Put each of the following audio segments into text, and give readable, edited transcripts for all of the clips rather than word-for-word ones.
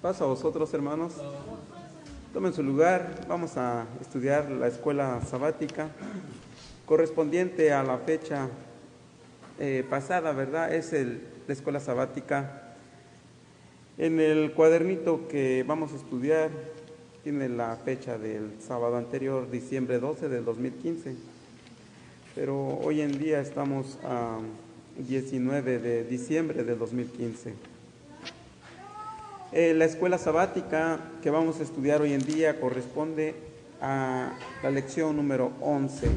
Paso a vosotros, hermanos. Tomen su lugar. Vamos a estudiar la escuela sabática correspondiente a la fecha pasada, ¿verdad? Es la escuela sabática. En el cuadernito que vamos a estudiar tiene la fecha del sábado anterior, diciembre 12 del 2015. Pero hoy en día estamos a 19 de diciembre del 2015. La escuela sabática que vamos a estudiar hoy en día corresponde a la lección número 11.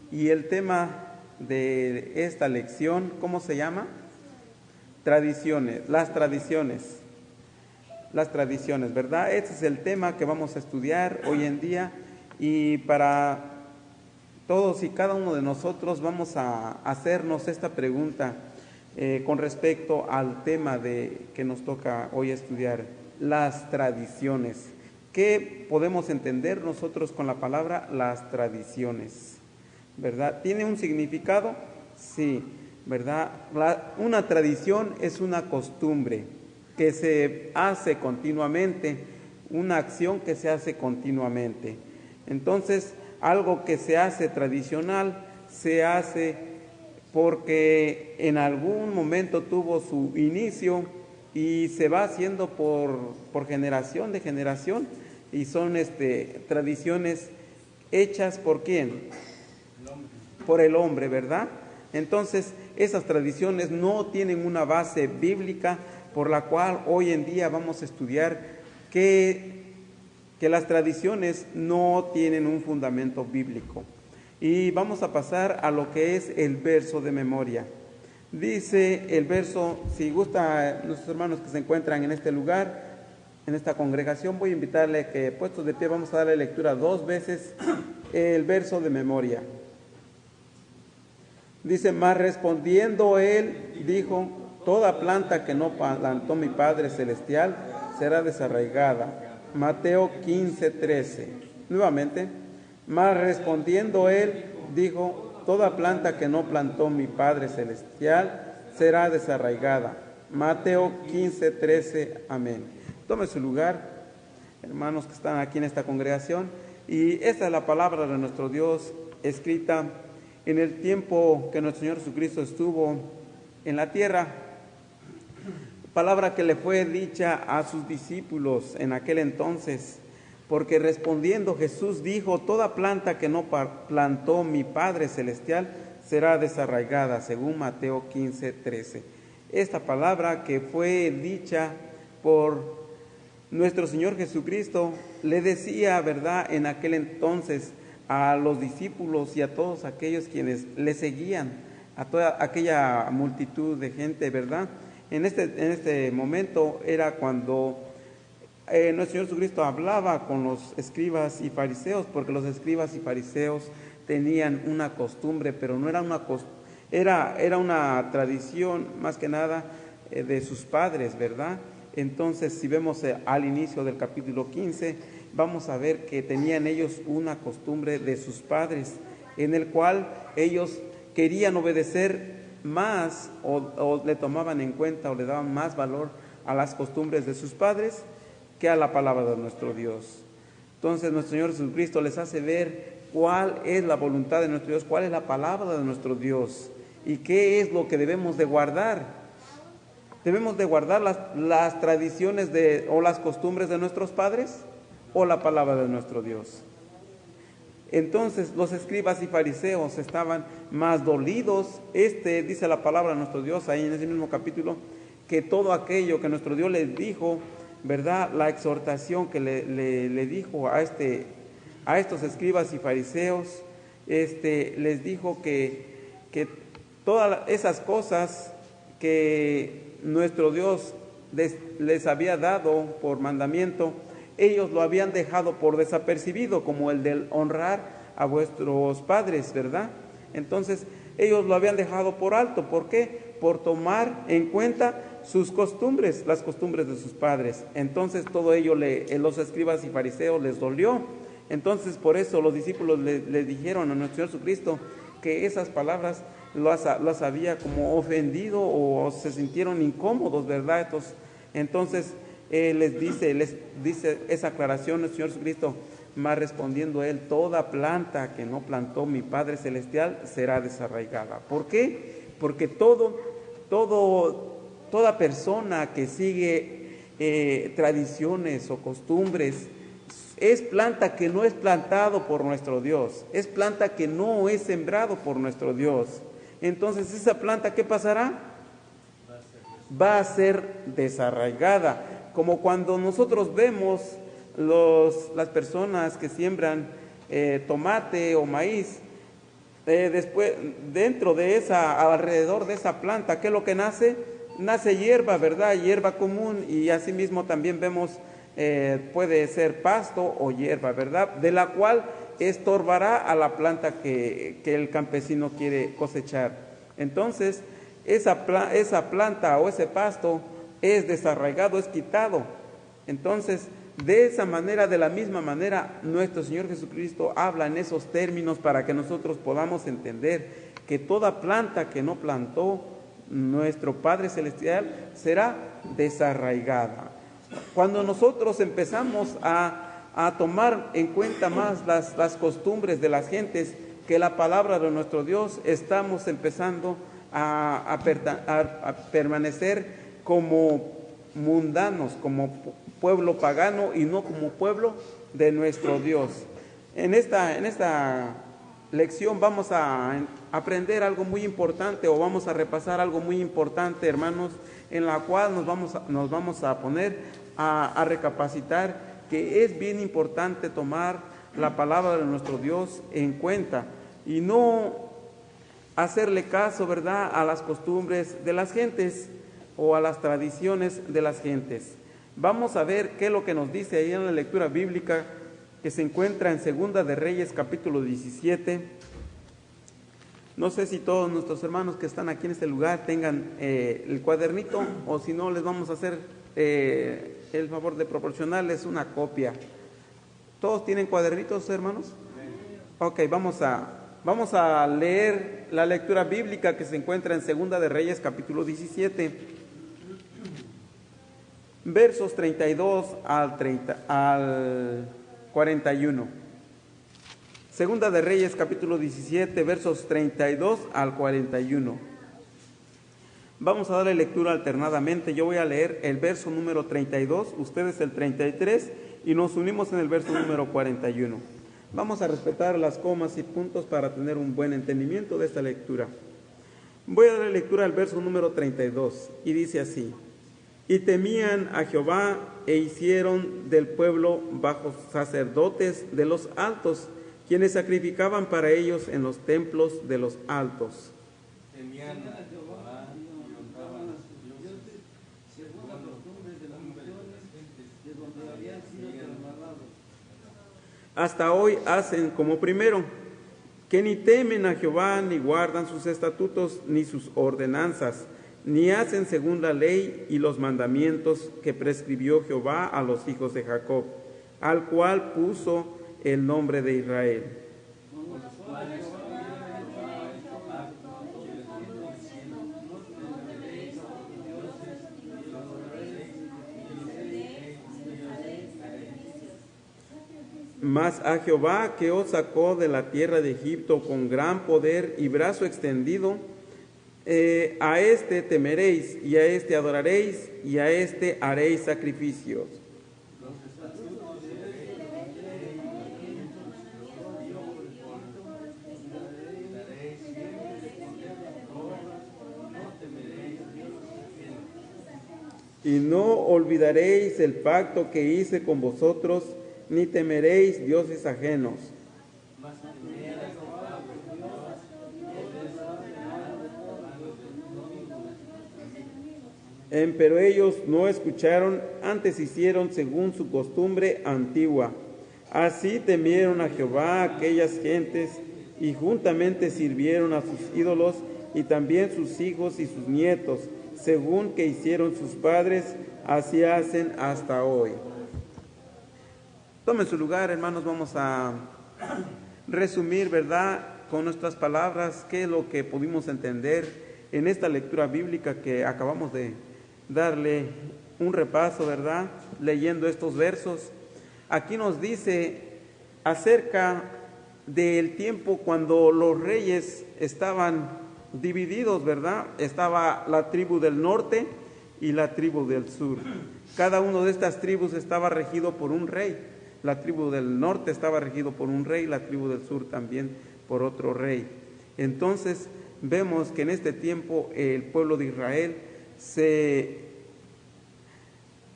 Y el tema de esta lección, ¿cómo se llama? Tradiciones, las tradiciones. Las tradiciones, ¿verdad? Este es el tema que vamos a estudiar hoy en día, y para todos y cada uno de nosotros vamos a hacernos esta pregunta con respecto al tema que nos toca hoy estudiar, las tradiciones. ¿Qué podemos entender nosotros con la palabra las tradiciones? ¿Verdad? ¿Tiene un significado? Sí, ¿verdad? Una tradición es una costumbre que se hace continuamente, una acción que se hace continuamente. Entonces, algo que se hace tradicional, se hace porque en algún momento tuvo su inicio y se va haciendo por generación de generación, y son tradiciones hechas ¿por quién? Por el hombre, ¿verdad? Entonces, esas tradiciones no tienen una base bíblica, por la cual hoy en día vamos a estudiar que las tradiciones no tienen un fundamento bíblico. Y vamos a pasar a lo que es el verso de memoria. Dice el verso, si gusta nuestros hermanos que se encuentran en este lugar, en esta congregación, voy a invitarle que puestos de pie vamos a darle lectura 2 veces el verso de memoria. Dice, mas respondiendo él, dijo, toda planta que no plantó mi Padre Celestial será desarraigada. Mateo 15:13. Nuevamente, mas respondiendo él, dijo, toda planta que no plantó mi Padre Celestial será desarraigada. Mateo 15:13. Amén. Tome su lugar, hermanos que están aquí en esta congregación, y esta es la palabra de nuestro Dios escrita en el tiempo que nuestro Señor Jesucristo estuvo en la tierra. Palabra que le fue dicha a sus discípulos en aquel entonces, porque respondiendo Jesús dijo, toda planta que no plantó mi Padre Celestial será desarraigada, según Mateo 15:13. Esta palabra que fue dicha por nuestro Señor Jesucristo le decía, ¿verdad?, en aquel entonces a los discípulos y a todos aquellos quienes le seguían, a toda aquella multitud de gente, ¿verdad? En este momento era cuando nuestro Señor Jesucristo hablaba con los escribas y fariseos, porque los escribas y fariseos tenían una costumbre, pero no era una costumbre, era una tradición más que nada de sus padres, ¿verdad? Entonces, si vemos al inicio del capítulo 15, vamos a ver que tenían ellos una costumbre de sus padres, en el cual ellos querían obedecer más o le tomaban en cuenta o le daban más valor a las costumbres de sus padres que a la palabra de nuestro Dios. Entonces nuestro Señor Jesucristo les hace ver cuál es la voluntad de nuestro Dios, cuál es la palabra de nuestro Dios y qué es lo que debemos de guardar. ¿Debemos de guardar las tradiciones o las costumbres de nuestros padres o la palabra de nuestro Dios? Entonces los escribas y fariseos estaban más dolidos. Dice la palabra de nuestro Dios ahí en ese mismo capítulo, que todo aquello que nuestro Dios les dijo, ¿verdad?, la exhortación que le dijo a estos escribas y fariseos, les dijo que todas esas cosas que nuestro Dios les había dado por mandamiento, ellos lo habían dejado por desapercibido, como el de honrar a vuestros padres, ¿verdad? Entonces, ellos lo habían dejado por alto. ¿Por qué? Por tomar en cuenta sus costumbres, las costumbres de sus padres. Entonces, todo ello los escribas y fariseos les dolió. Entonces, por eso los discípulos le dijeron a nuestro Señor Jesucristo que esas palabras las había como ofendido o se sintieron incómodos, ¿verdad? Entonces, les dice esa aclaración el Señor Jesucristo, más respondiendo él, toda planta que no plantó mi Padre Celestial será desarraigada. ¿Por qué? Porque toda persona que sigue tradiciones o costumbres, es planta que no es plantado por nuestro Dios, es planta que no es sembrado por nuestro Dios. Entonces, esa planta, ¿qué pasará? Va a ser desarraigada. Como cuando nosotros vemos las personas que siembran tomate o maíz, después, alrededor de esa planta, ¿qué es lo que nace? Nace hierba, ¿verdad? Hierba común, y asimismo también vemos, puede ser pasto o hierba, ¿verdad? De la cual estorbará a la planta que el campesino quiere cosechar. Entonces, esa planta o ese pasto es desarraigado, es quitado. Entonces, de esa manera, de la misma manera, nuestro Señor Jesucristo habla en esos términos para que nosotros podamos entender que toda planta que no plantó nuestro Padre Celestial será desarraigada. Cuando nosotros empezamos a tomar en cuenta más las costumbres de las gentes que la palabra de nuestro Dios, estamos empezando a permanecer como mundanos, como pueblo pagano y no como pueblo de nuestro Dios. En esta lección vamos a aprender algo muy importante, o vamos a repasar algo muy importante, hermanos, en la cual nos vamos a poner a recapacitar que es bien importante tomar la palabra de nuestro Dios en cuenta y no hacerle caso, ¿verdad?, a las costumbres de las gentes o a las tradiciones de las gentes. Vamos a ver qué es lo que nos dice ahí en la lectura bíblica que se encuentra en Segunda de Reyes, capítulo 17. No sé si todos nuestros hermanos que están aquí en este lugar tengan el cuadernito, o si no, les vamos a hacer el favor de proporcionarles una copia. ¿Todos tienen cuadernitos, hermanos? Ok, vamos a leer la lectura bíblica que se encuentra en Segunda de Reyes, capítulo 17, versos 32 al 41. Segunda de Reyes, capítulo 17, versos 32 al 41. Vamos a darle lectura alternadamente. Yo voy a leer el verso número 32, ustedes el 33, y nos unimos en el verso número 41. Vamos a respetar las comas y puntos para tener un buen entendimiento de esta lectura. Voy a darle lectura al verso número 32, y dice así: y temían a Jehová e hicieron del pueblo bajos sacerdotes de los altos, quienes sacrificaban para ellos en los templos de los altos. Temían a Jehová y honraban a sus dioses, según las costumbres de las naciones de donde habían sido trasladados. Hasta hoy hacen como primero, que ni temen a Jehová, ni guardan sus estatutos, ni sus ordenanzas, ni hacen según la ley y los mandamientos que prescribió Jehová a los hijos de Jacob, al cual puso el nombre de Israel. Mas a Jehová, que os sacó de la tierra de Egipto con gran poder y brazo extendido, a este temeréis, y a este adoraréis, y a este haréis sacrificios. Y no olvidaréis el pacto que hice con vosotros, ni temeréis dioses ajenos. Pero ellos no escucharon, antes hicieron según su costumbre antigua. Así temieron a Jehová aquellas gentes, y juntamente sirvieron a sus ídolos, y también sus hijos y sus nietos, según que hicieron sus padres, así hacen hasta hoy. Tomen su lugar, hermanos. Vamos a resumir, ¿verdad?, con nuestras palabras, qué es lo que pudimos entender en esta lectura bíblica que acabamos de darle un repaso, ¿verdad? Leyendo estos versos. Aquí nos dice acerca del tiempo cuando los reyes estaban divididos, ¿verdad? Estaba la tribu del norte y la tribu del sur. Cada una de estas tribus estaba regido por un rey. La tribu del norte estaba regido por un rey, la tribu del sur también por otro rey. Entonces vemos que en este tiempo el pueblo de Israel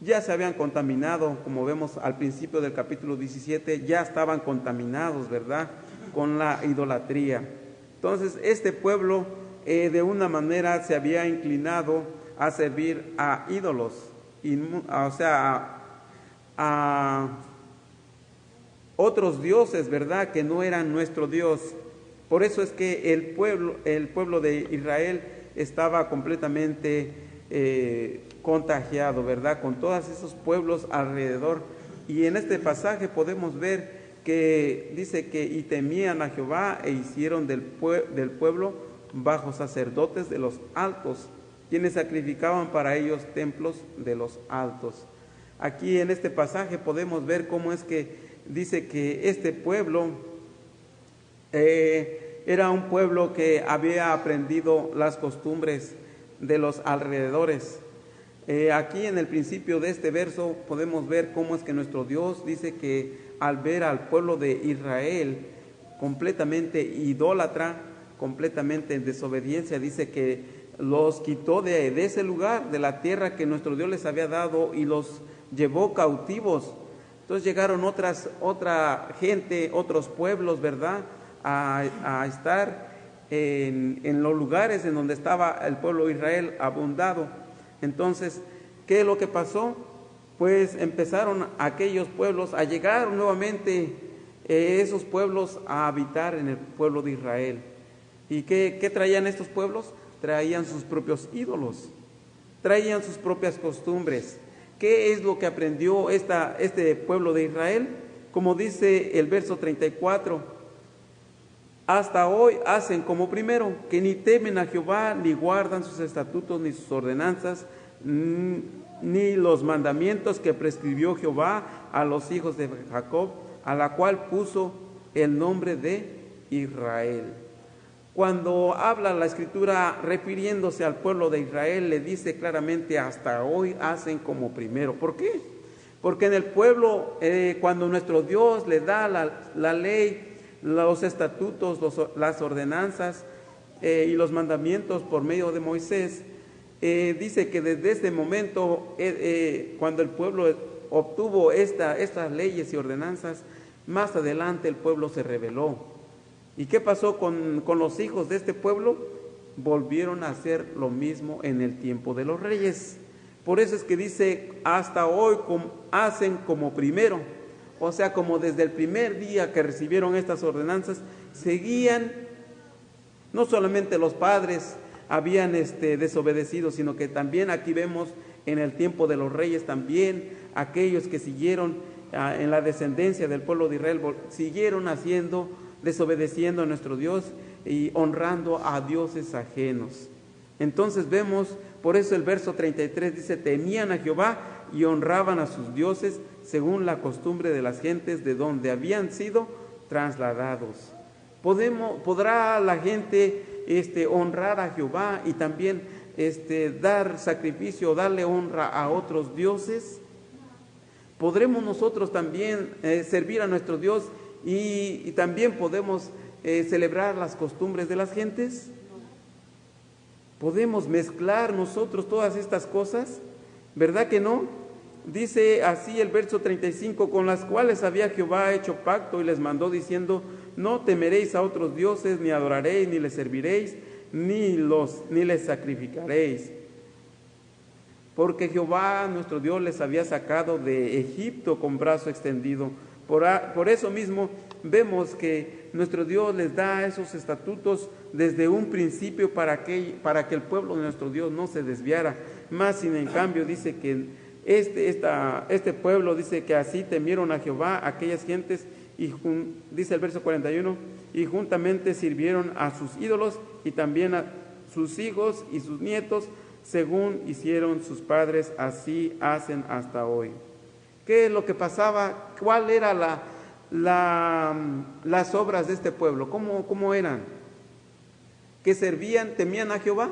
ya se habían contaminado, como vemos al principio del capítulo 17, ya estaban contaminados, ¿verdad?, con la idolatría. Entonces este pueblo de una manera se había inclinado a servir a ídolos, o sea, a otros dioses, ¿verdad?, que no eran nuestro Dios. Por eso es que el pueblo de Israel estaba completamente contagiado, ¿verdad?, con todos esos pueblos alrededor. Y en este pasaje podemos ver que dice que y temían a Jehová e hicieron del pueblo bajo sacerdotes de los altos, quienes sacrificaban para ellos templos de los altos. Aquí en este pasaje podemos ver cómo es que dice que este pueblo era un pueblo que había aprendido las costumbres de los alrededores. Aquí en el principio de este verso podemos ver cómo es que nuestro Dios dice que al ver al pueblo de Israel completamente idólatra, completamente en desobediencia, dice que los quitó de ese lugar, de la tierra que nuestro Dios les había dado, y los llevó cautivos. Entonces llegaron otra gente, otros pueblos, ¿verdad?, a estar en los lugares en donde estaba el pueblo de Israel abundado. Entonces, ¿qué es lo que pasó? Pues empezaron aquellos pueblos a llegar nuevamente, esos pueblos a habitar en el pueblo de Israel. ¿Y qué traían estos pueblos? Traían sus propios ídolos, traían sus propias costumbres. ¿Qué es lo que aprendió este pueblo de Israel? Como dice el verso 34, hasta hoy hacen como primero, que ni temen a Jehová, ni guardan sus estatutos, ni sus ordenanzas, ni los mandamientos que prescribió Jehová a los hijos de Jacob, a la cual puso el nombre de Israel. Cuando habla la Escritura refiriéndose al pueblo de Israel, le dice claramente, hasta hoy hacen como primero. ¿Por qué? Porque en el pueblo, cuando nuestro Dios le da la ley, los estatutos, las ordenanzas y los mandamientos por medio de Moisés, dice que desde este momento, cuando el pueblo obtuvo estas leyes y ordenanzas, más adelante el pueblo se rebeló. ¿Y qué pasó con los hijos de este pueblo? Volvieron a hacer lo mismo en el tiempo de los reyes. Por eso es que dice, hasta hoy hacen como primero. O sea, como desde el primer día que recibieron estas ordenanzas, seguían, no solamente los padres habían desobedecido, sino que también aquí vemos en el tiempo de los reyes también, aquellos que siguieron en la descendencia del pueblo de Israel, siguieron desobedeciendo a nuestro Dios y honrando a dioses ajenos. Entonces vemos, por eso el verso 33 dice, temían a Jehová y honraban a sus dioses según la costumbre de las gentes de donde habían sido trasladados. ¿Podrá la gente honrar a Jehová y también dar sacrificio, darle honra a otros dioses? ¿Podremos nosotros también servir a nuestro Dios y también podemos celebrar las costumbres de las gentes? ¿Podemos mezclar nosotros todas estas cosas? ¿Verdad que no? Dice así el verso 35, con las cuales había Jehová hecho pacto y les mandó diciendo, no temeréis a otros dioses, ni adoraréis, ni les serviréis, ni les sacrificaréis. Porque Jehová nuestro Dios les había sacado de Egipto con brazo extendido. Por eso mismo vemos que nuestro Dios les da esos estatutos desde un principio para que el pueblo de nuestro Dios no se desviara. Más sin en cambio dice que este pueblo dice que así temieron a Jehová aquellas gentes, y dice el verso 41, y juntamente sirvieron a sus ídolos y también sus hijos y sus nietos, según hicieron sus padres, así hacen hasta hoy. ¿Qué es lo que pasaba? ¿Cuál era las obras de este pueblo? ¿Cómo eran? ¿Que servían, temían a Jehová?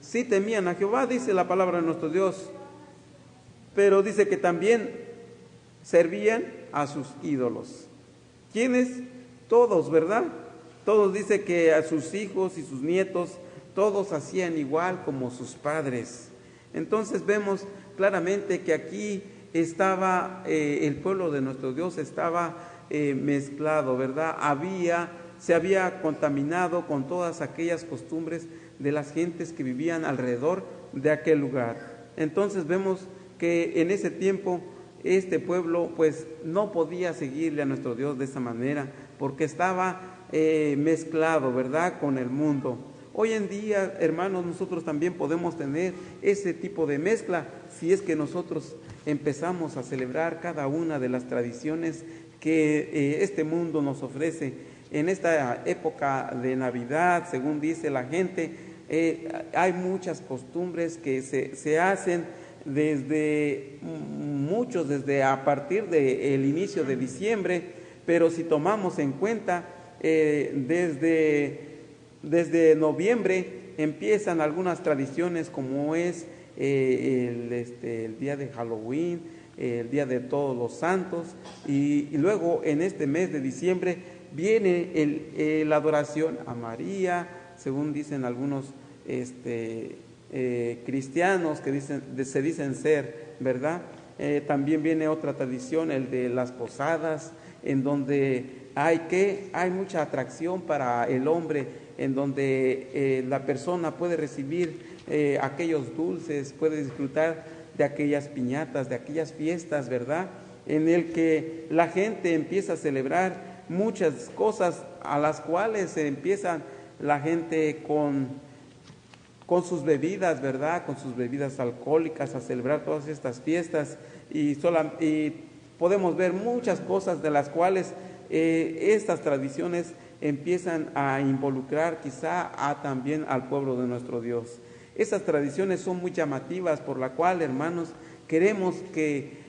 Sí temían a Jehová, dice la palabra de nuestro Dios, pero dice que también servían a sus ídolos. ¿Quiénes? Todos, ¿verdad? Todos, dice que a sus hijos y sus nietos, todos hacían igual como sus padres. Entonces vemos claramente que aquí estaba el pueblo de nuestro Dios, estaba mezclado, ¿verdad? Se había contaminado con todas aquellas costumbres de las gentes que vivían alrededor de aquel lugar. Entonces vemos que en ese tiempo este pueblo pues no podía seguirle a nuestro Dios de esa manera, porque estaba mezclado, ¿verdad?, con el mundo. Hoy en día, hermanos, nosotros también podemos tener ese tipo de mezcla si es que nosotros empezamos a celebrar cada una de las tradiciones que este mundo nos ofrece. En esta época de Navidad, según dice la gente, hay muchas costumbres que se hacen desde a partir del inicio de diciembre, pero si tomamos en cuenta desde noviembre empiezan algunas tradiciones, como es el día de Halloween, el día de Todos los Santos, y luego en este mes de diciembre viene la adoración a María, según dicen algunos cristianos que se dicen ser, ¿verdad? También viene otra tradición, el de las posadas, en donde hay mucha atracción para el hombre, en donde la persona puede recibir aquellos dulces, puede disfrutar de aquellas piñatas, de aquellas fiestas, ¿verdad? En el que la gente empieza a celebrar muchas cosas, a las cuales se empiezan la gente con sus bebidas, ¿verdad?, con sus bebidas alcohólicas, a celebrar todas estas fiestas, y podemos ver muchas cosas de las cuales estas tradiciones empiezan a involucrar quizá también al pueblo de nuestro Dios. Esas tradiciones son muy llamativas, por la cual, hermanos, queremos que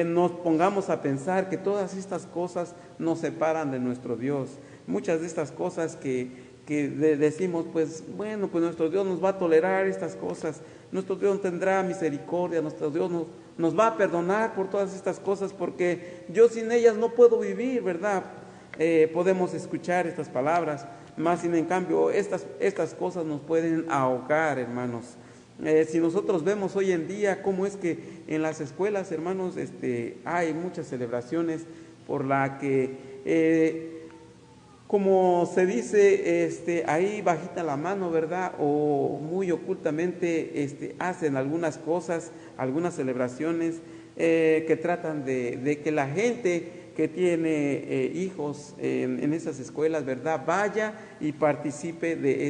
nos pongamos a pensar que todas estas cosas nos separan de nuestro Dios. Muchas de estas cosas que decimos, pues bueno, pues nuestro Dios nos va a tolerar estas cosas, nuestro Dios tendrá misericordia, nuestro Dios nos va a perdonar por todas estas cosas, porque yo sin ellas no puedo vivir, ¿verdad? Podemos escuchar estas palabras, más sin en cambio estas cosas nos pueden ahogar, hermanos. Si nosotros vemos hoy en día cómo es que en las escuelas, hermanos, hay muchas celebraciones por la que como se dice, ahí bajita la mano, ¿verdad?, o muy ocultamente hacen algunas cosas, algunas celebraciones que tratan de que la gente que tiene hijos en esas escuelas, ¿verdad?, vaya y participe de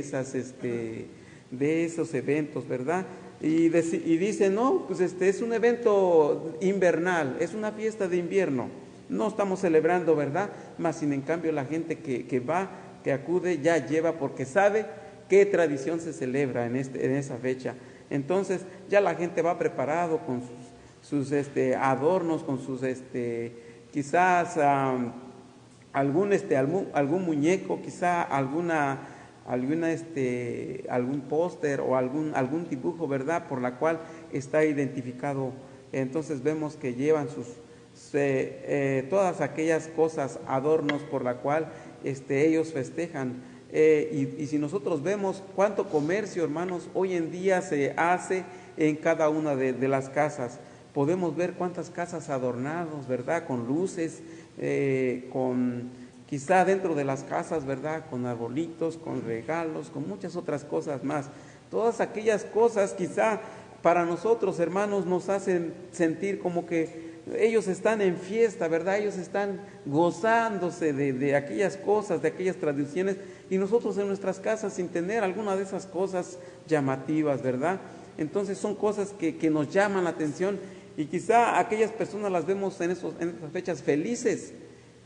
esos eventos, ¿verdad? Y dicen, no, pues es un evento invernal, es una fiesta de invierno. No estamos celebrando, ¿verdad? Mas sin en cambio la gente que va, que acude, ya lleva, porque sabe qué tradición se celebra en esa fecha. Entonces ya la gente va preparado con sus adornos, con sus quizás algún muñeco, quizá algún póster o algún dibujo, ¿verdad?, por la cual está identificado. Entonces vemos que llevan todas aquellas cosas, adornos por la cual ellos festejan. Y si nosotros vemos cuánto comercio, hermanos, hoy en día se hace en cada una de las casas, podemos ver cuántas casas adornadas, ¿verdad?, con luces, quizá dentro de las casas, ¿verdad?, con arbolitos, con regalos, con muchas otras cosas más. Todas aquellas cosas quizá para nosotros, hermanos, nos hacen sentir como que ellos están en fiesta, ¿verdad? Ellos están gozándose de aquellas cosas, de aquellas tradiciones, y nosotros en nuestras casas sin tener alguna de esas cosas llamativas, ¿verdad? Entonces son cosas que nos llaman la atención, y quizá aquellas personas las vemos en esas fechas felices,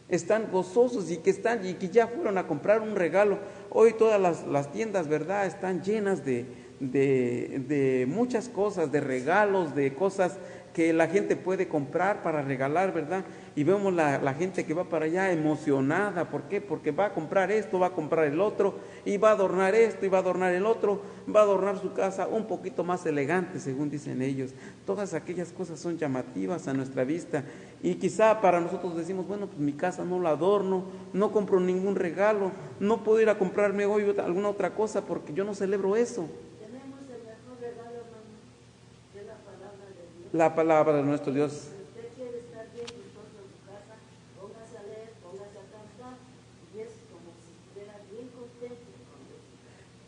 están gozosos y que ya fueron a comprar un regalo. Hoy todas las tiendas, ¿verdad?, están llenas de muchas cosas, de regalos, de cosas que la gente puede comprar para regalar, ¿verdad? Y vemos la gente que va para allá emocionada. ¿Por qué? Porque va a comprar esto, va a comprar el otro, y va a adornar esto, y va a adornar el otro, va a adornar su casa un poquito más elegante, según dicen ellos. Todas aquellas cosas son llamativas a nuestra vista. Y quizá para nosotros decimos, bueno, pues mi casa no la adorno, no compro ningún regalo, no puedo ir a comprarme hoy alguna otra cosa porque yo no celebro eso. Tenemos el mejor regalo, hermano, que es la palabra de Dios. La palabra de nuestro Dios. Si usted quiere estar bien gustoso en su casa, póngase a leer, póngase a cantar, y es como si estuviera bien contento con Dios.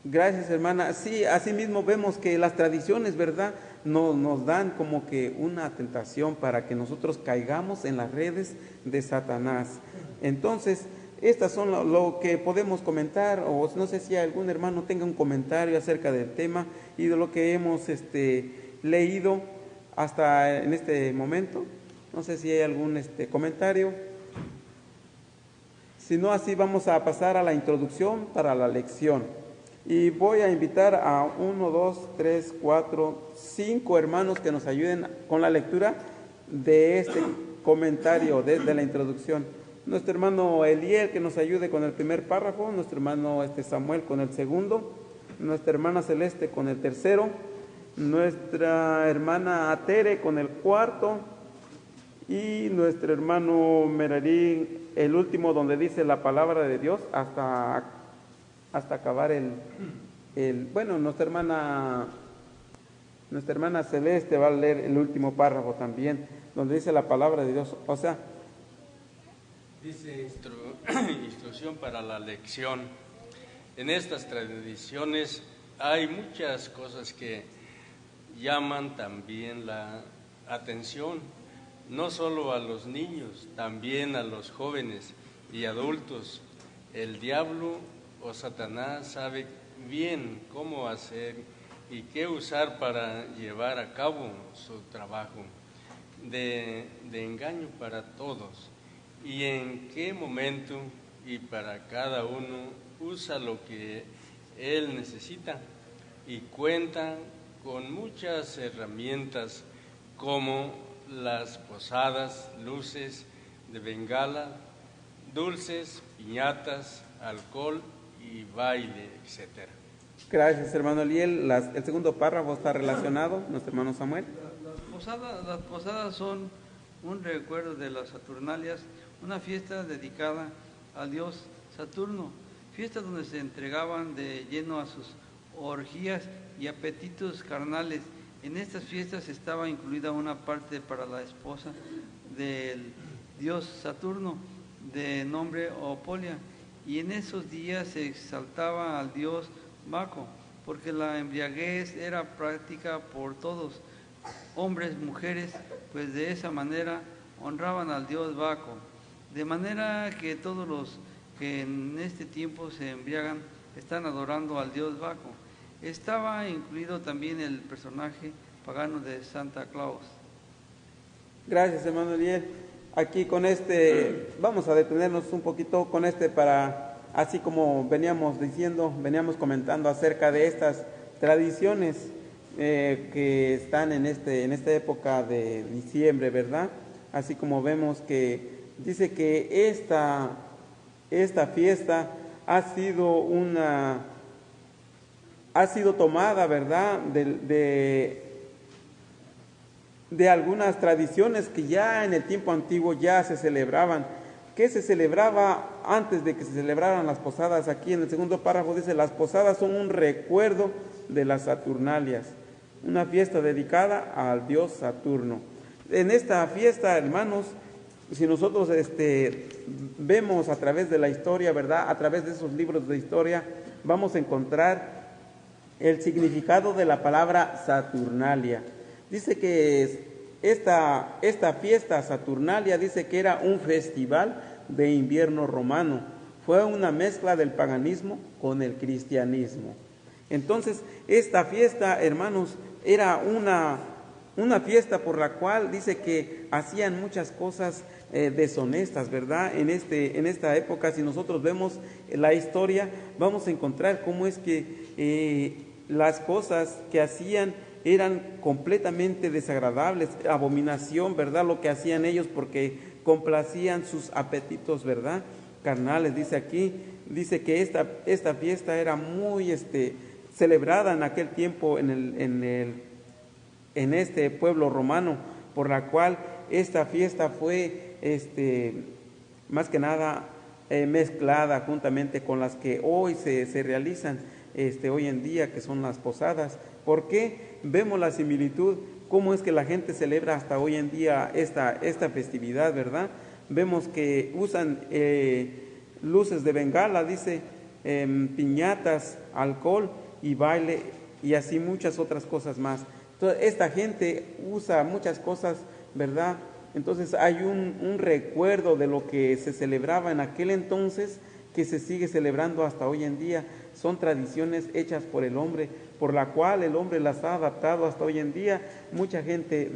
Gracias, hermana. Sí, así mismo vemos que las tradiciones, ¿verdad?, nos dan como que una tentación para que nosotros caigamos en las redes de Satanás. Entonces, estas son lo que podemos comentar, o no sé si algún hermano tenga un comentario acerca del tema y de lo que hemos leído hasta en este momento. No sé si hay algún comentario. Si no, así vamos a pasar a la introducción para la lección. Y voy a invitar a 1, 2, 3, 4, 5 hermanos que nos ayuden con la lectura de este comentario desde la introducción. Nuestro hermano Eliel, que nos ayude con el primer párrafo, nuestro hermano Samuel con el segundo, nuestra hermana Celeste con el tercero, nuestra hermana Tere con el cuarto, y nuestro hermano Merarín el último, donde dice la palabra de Dios hasta acabar bueno, nuestra hermana Celeste va a leer el último párrafo también, donde dice la palabra de Dios. O sea, dice instrucción para la lección. En estas tradiciones hay muchas cosas que llaman también la atención, no solo a los niños, también a los jóvenes y adultos. El diablo o Satanás sabe bien cómo hacer y qué usar para llevar a cabo su trabajo de engaño para todos, y en qué momento y para cada uno usa lo que él necesita, y cuenta con muchas herramientas como las posadas, luces de bengala, dulces, piñatas, alcohol y baile, etcétera. Gracias, hermano Eliel. El segundo párrafo está relacionado, nuestro hermano Samuel. Las posadas son un recuerdo de las Saturnalias, una fiesta dedicada al dios Saturno, fiesta donde se entregaban de lleno a sus orgías y apetitos carnales. En estas fiestas estaba incluida una parte para la esposa del dios Saturno, de nombre Opolia, y en esos días se exaltaba al dios Baco, porque la embriaguez era práctica por todos, hombres, mujeres, pues de esa manera honraban al dios Baco, de manera que todos los que en este tiempo se embriagan están adorando al dios Baco. Estaba incluido también el personaje pagano de Santa Claus. Gracias, hermano Eliel. Aquí con vamos a detenernos un poquito con para, así como veníamos comentando acerca de estas tradiciones que están en esta época de diciembre, ¿verdad? Así como vemos que dice que esta fiesta ha sido tomada, ¿verdad?, de algunas tradiciones que ya en el tiempo antiguo ya se celebraban. ¿Qué se celebraba antes de que se celebraran las posadas? Aquí en el segundo párrafo dice: las posadas son un recuerdo de las Saturnalias, una fiesta dedicada al dios Saturno. En esta fiesta, hermanos, si nosotros vemos a través de la historia, ¿verdad?, a través de esos libros de historia, vamos a encontrar el significado de la palabra Saturnalia. Dice que esta fiesta Saturnalia, dice que era un festival de invierno romano. Fue una mezcla del paganismo con el cristianismo. Entonces, esta fiesta, hermanos, era una fiesta por la cual dice que hacían muchas cosas deshonestas, ¿verdad? En esta época, si nosotros vemos la historia, vamos a encontrar cómo es que las cosas que hacían eran completamente desagradables, abominación, ¿verdad? Lo que hacían ellos porque complacían sus apetitos, ¿verdad? Carnales, dice aquí, dice que esta fiesta era muy celebrada en aquel tiempo en este pueblo romano, por la cual esta fiesta fue más que nada mezclada juntamente con las que hoy se realizan hoy en día, que son las posadas. ¿Por qué? Vemos la similitud, cómo es que la gente celebra hasta hoy en día esta festividad, ¿verdad? Vemos que usan luces de bengala, dice, piñatas, alcohol y baile, y así muchas otras cosas más. Entonces, esta gente usa muchas cosas, ¿verdad? Entonces hay un recuerdo de lo que se celebraba en aquel entonces, que se sigue celebrando hasta hoy en día. Son tradiciones hechas por el hombre, por la cual el hombre las ha adaptado hasta hoy en día. Mucha gente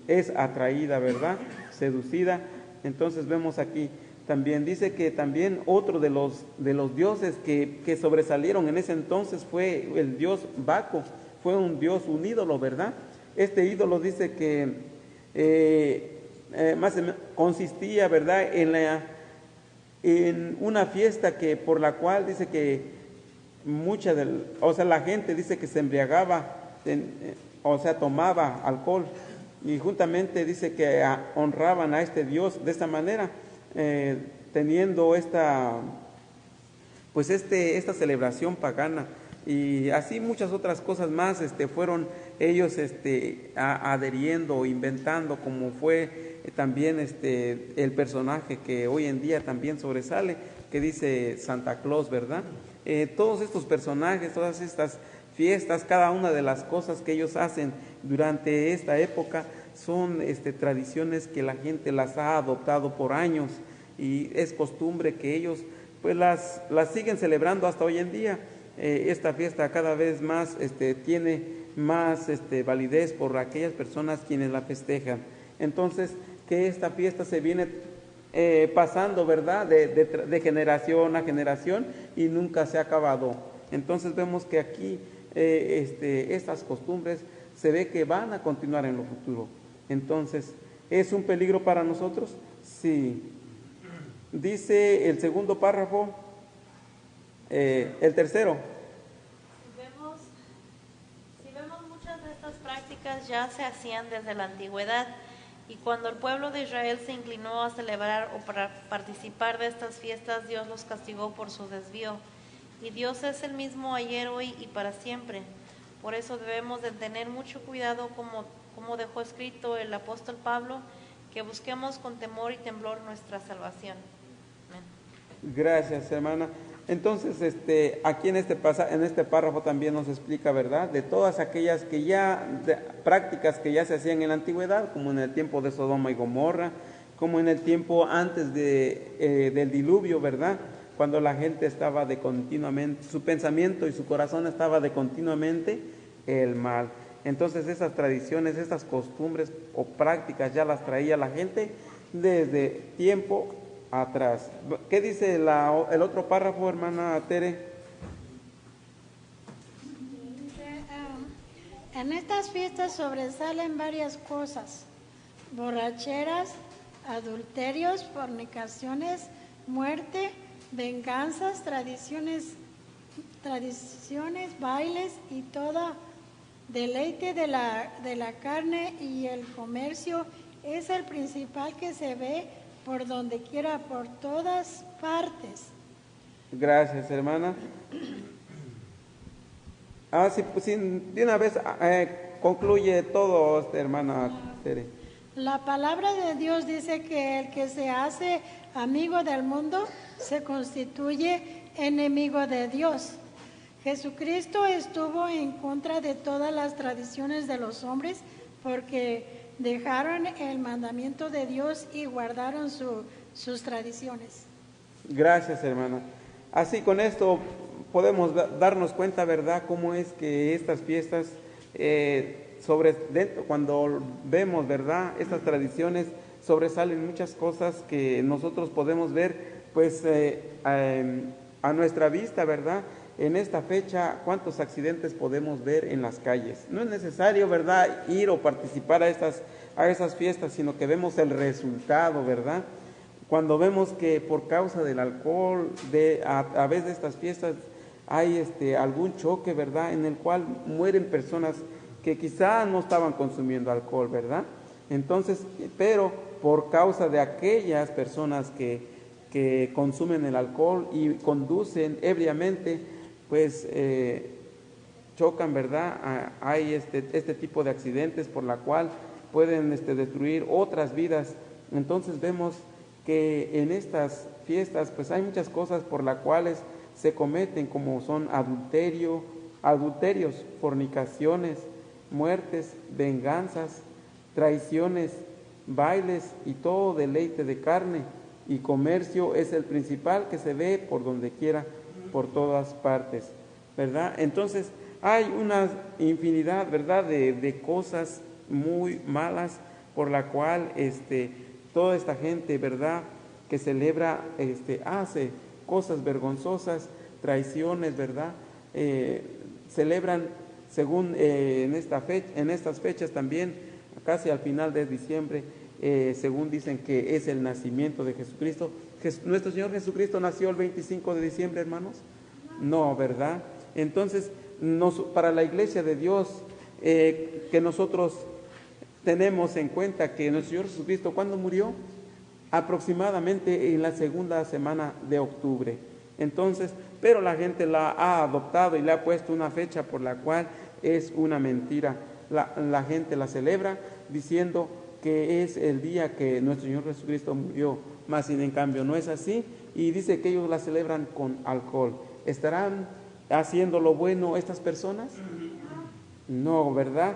es atraída, ¿verdad? Seducida. Entonces vemos aquí, también dice que también otro de los dioses que sobresalieron en ese entonces fue el dios Baco. Fue un dios, un ídolo, ¿verdad? Este ídolo dice que consistía, ¿verdad?, en una fiesta por la cual dice que la gente dice que se embriagaba, tomaba alcohol, y juntamente dice que honraban a este dios de esta manera, teniendo esta celebración pagana. Y así muchas otras cosas más fueron ellos adheriendo o inventando, como fue también el personaje que hoy en día también sobresale, que dice Santa Claus, ¿verdad? Todos estos personajes, todas estas fiestas, cada una de las cosas que ellos hacen durante esta época son tradiciones que la gente las ha adoptado por años, y es costumbre que ellos pues las siguen celebrando hasta hoy en día. Esta fiesta cada vez más tiene más validez por aquellas personas quienes la festejan. Entonces, que esta fiesta se viene pasando, ¿verdad?, de generación a generación, y nunca se ha acabado. Entonces vemos que aquí estas costumbres se ve que van a continuar en lo futuro. Entonces, ¿es un peligro para nosotros? Sí. Dice el segundo párrafo, el tercero. Si vemos muchas de estas prácticas ya se hacían desde la antigüedad, y cuando el pueblo de Israel se inclinó a celebrar o para participar de estas fiestas, Dios los castigó por su desvío. Y Dios es el mismo ayer, hoy y para siempre. Por eso debemos de tener mucho cuidado, como dejó escrito el apóstol Pablo, que busquemos con temor y temblor nuestra salvación. Amén. Gracias, hermana. Entonces, aquí en este párrafo también nos explica, ¿verdad?, de todas aquellas prácticas que ya se hacían en la antigüedad, como en el tiempo de Sodoma y Gomorra, como en el tiempo antes del diluvio, ¿verdad?, cuando la gente estaba continuamente, su pensamiento y su corazón estaba de continuamente el mal. Entonces esas tradiciones, estas costumbres o prácticas ya las traía la gente desde tiempo atrás. ¿Qué dice el otro párrafo, hermana Tere? En estas fiestas sobresalen varias cosas: borracheras, adulterios, fornicaciones, muerte, venganzas, tradiciones, bailes y todo deleite de la carne, y el comercio es el principal que se ve por donde quiera, por todas partes. Gracias, hermana. Sí, de una vez concluye todo, hermana Tere. La palabra de Dios dice que el que se hace amigo del mundo se constituye enemigo de Dios. Jesucristo estuvo en contra de todas las tradiciones de los hombres, porque dejaron el mandamiento de Dios y guardaron sus tradiciones. Gracias, hermana. Así, con esto podemos darnos cuenta, ¿verdad?, cómo es que estas fiestas cuando vemos, ¿verdad?, estas tradiciones, sobresalen muchas cosas que nosotros podemos ver, pues, a nuestra vista, ¿verdad? En esta fecha, ¿cuántos accidentes podemos ver en las calles? No es necesario, ¿verdad?, ir o participar a esas fiestas, sino que vemos el resultado, ¿verdad? Cuando vemos que por causa del alcohol, a través de estas fiestas, hay algún choque, ¿verdad?, en el cual mueren personas que quizá no estaban consumiendo alcohol, ¿verdad? Entonces, pero por causa de aquellas personas que consumen el alcohol y conducen ebriamente, pues chocan, ¿verdad? Hay este tipo de accidentes por la cual pueden destruir otras vidas. Entonces vemos que en estas fiestas pues hay muchas cosas por las cuales se cometen, como son adulterios, fornicaciones, muertes, venganzas, traiciones, bailes y todo deleite de carne y comercio es el principal que se ve por donde quiera, por todas partes, ¿verdad? Entonces hay una infinidad, ¿verdad?, de cosas muy malas por la cual toda esta gente, ¿verdad?, que celebra, hace cosas vergonzosas, traiciones, ¿verdad? Celebran según en estas fechas también, casi al final de diciembre, según dicen que es el nacimiento de Jesucristo. ¿Nuestro Señor Jesucristo nació el 25 de diciembre, hermanos? No, ¿verdad? Entonces, para la Iglesia de Dios, que nosotros tenemos en cuenta que nuestro Señor Jesucristo, ¿cuándo murió? Aproximadamente en la segunda semana de octubre. Entonces, pero la gente la ha adoptado y le ha puesto una fecha por la cual es una mentira. La gente la celebra diciendo que es el día que nuestro Señor Jesucristo murió, mas sin en cambio no es así, y dice que ellos la celebran con alcohol. ¿Estarán haciendo lo bueno estas personas? No, ¿verdad?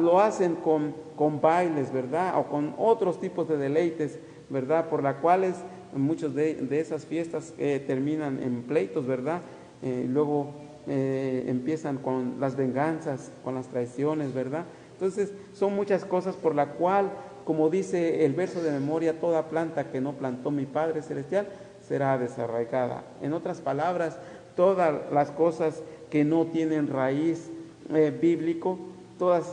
Lo hacen con bailes, ¿verdad? O con otros tipos de deleites, ¿verdad? Por las cuales muchas de esas fiestas terminan en pleitos, ¿verdad? Luego empiezan con las venganzas, con las traiciones, ¿verdad? Entonces son muchas cosas por la cual, como dice el verso de memoria, toda planta que no plantó mi Padre Celestial será desarraigada. En otras palabras, todas las cosas que no tienen raíz bíblico, todas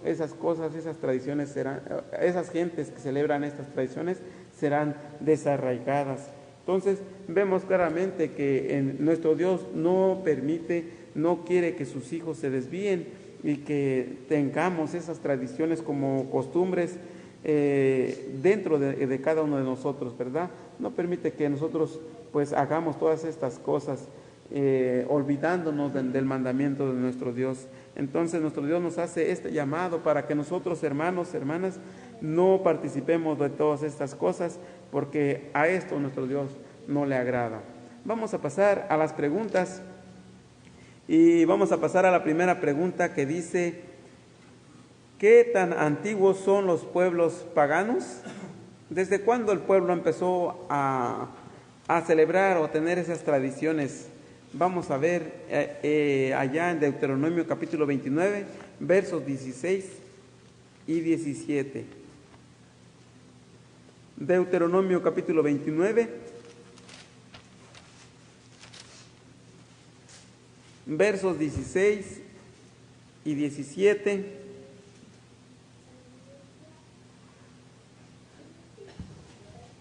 esas cosas, esas tradiciones serán, esas gentes que celebran estas tradiciones serán desarraigadas. Entonces vemos claramente que nuestro Dios no permite, no quiere que sus hijos se desvíen y que tengamos esas tradiciones como costumbres dentro de cada uno de nosotros, ¿verdad? No permite que nosotros pues hagamos todas estas cosas olvidándonos del mandamiento de nuestro Dios. Entonces nuestro Dios nos hace este llamado para que nosotros, hermanos, hermanas, no participemos de todas estas cosas, porque a esto nuestro Dios no le agrada. Vamos a pasar a las preguntas y vamos a pasar a la primera pregunta, que dice: ¿qué tan antiguos son los pueblos paganos? ¿Desde cuándo el pueblo empezó a celebrar o tener esas tradiciones? Vamos a ver allá en Deuteronomio capítulo 29, versos 16 y 17. Deuteronomio capítulo 29, versos 16 y 17.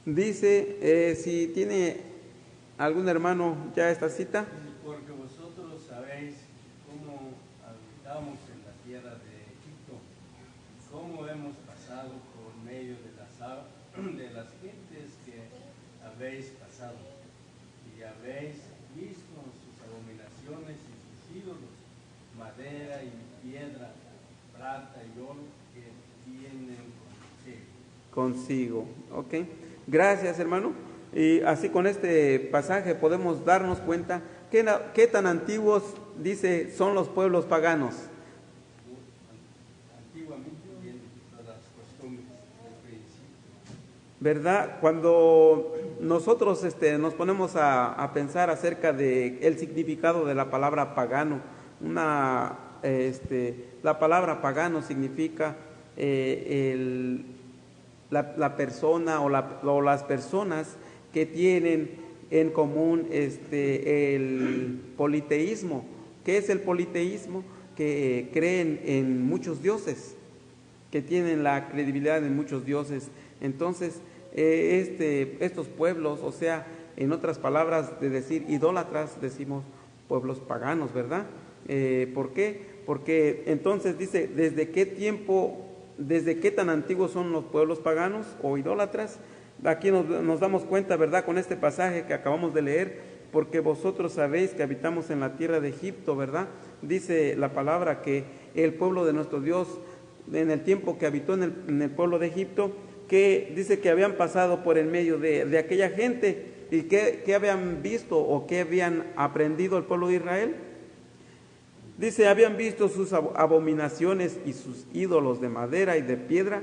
Dice, si tiene algún hermano ya esta cita. Porque vosotros sabéis cómo habitamos en la tierra de Egipto, cómo hemos pasado por medio de las gentes que habéis pasado, y habéis visto sus abominaciones y sus ídolos, madera y piedra, plata y oro que tienen consigo. Ok, gracias, hermano. Y así con este pasaje podemos darnos cuenta qué tan antiguos, dice, son los pueblos paganos. Antiguamente vienen todas las costumbres del principio, ¿verdad? Cuando nosotros nos ponemos a pensar acerca del significado de la palabra pagano, la palabra pagano significa la persona o las personas que tienen en común el politeísmo. ¿Qué es el politeísmo? Que creen en muchos dioses, que tienen la credibilidad en muchos dioses. Entonces, estos pueblos, o sea, en otras palabras de decir idólatras, decimos pueblos paganos, ¿verdad? ¿Por qué? Porque entonces dice, ¿desde qué tiempo, desde qué tan antiguos son los pueblos paganos o idólatras? Aquí nos damos cuenta, ¿verdad? Con este pasaje que acabamos de leer, porque vosotros sabéis que habitamos en la tierra de Egipto, ¿verdad? Dice la palabra que el pueblo de nuestro Dios, en el tiempo que habitó en el pueblo de Egipto, que dice que habían pasado por el medio de aquella gente, y ¿qué habían visto o qué habían aprendido el pueblo de Israel? Dice, habían visto sus abominaciones y sus ídolos de madera y de piedra,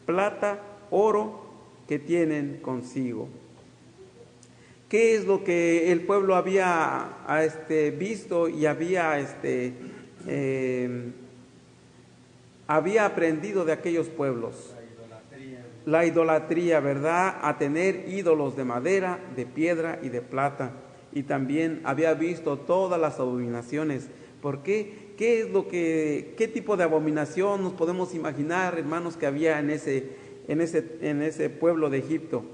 plata, oro, que tienen consigo. ¿Qué es lo que el pueblo había visto y había aprendido de aquellos pueblos? La idolatría, ¿verdad? A tener ídolos de madera, de piedra y de plata. Y también había visto todas las abominaciones. ¿Por qué? ¿Qué tipo de abominación nos podemos imaginar, hermanos, que había en ese pueblo de Egipto?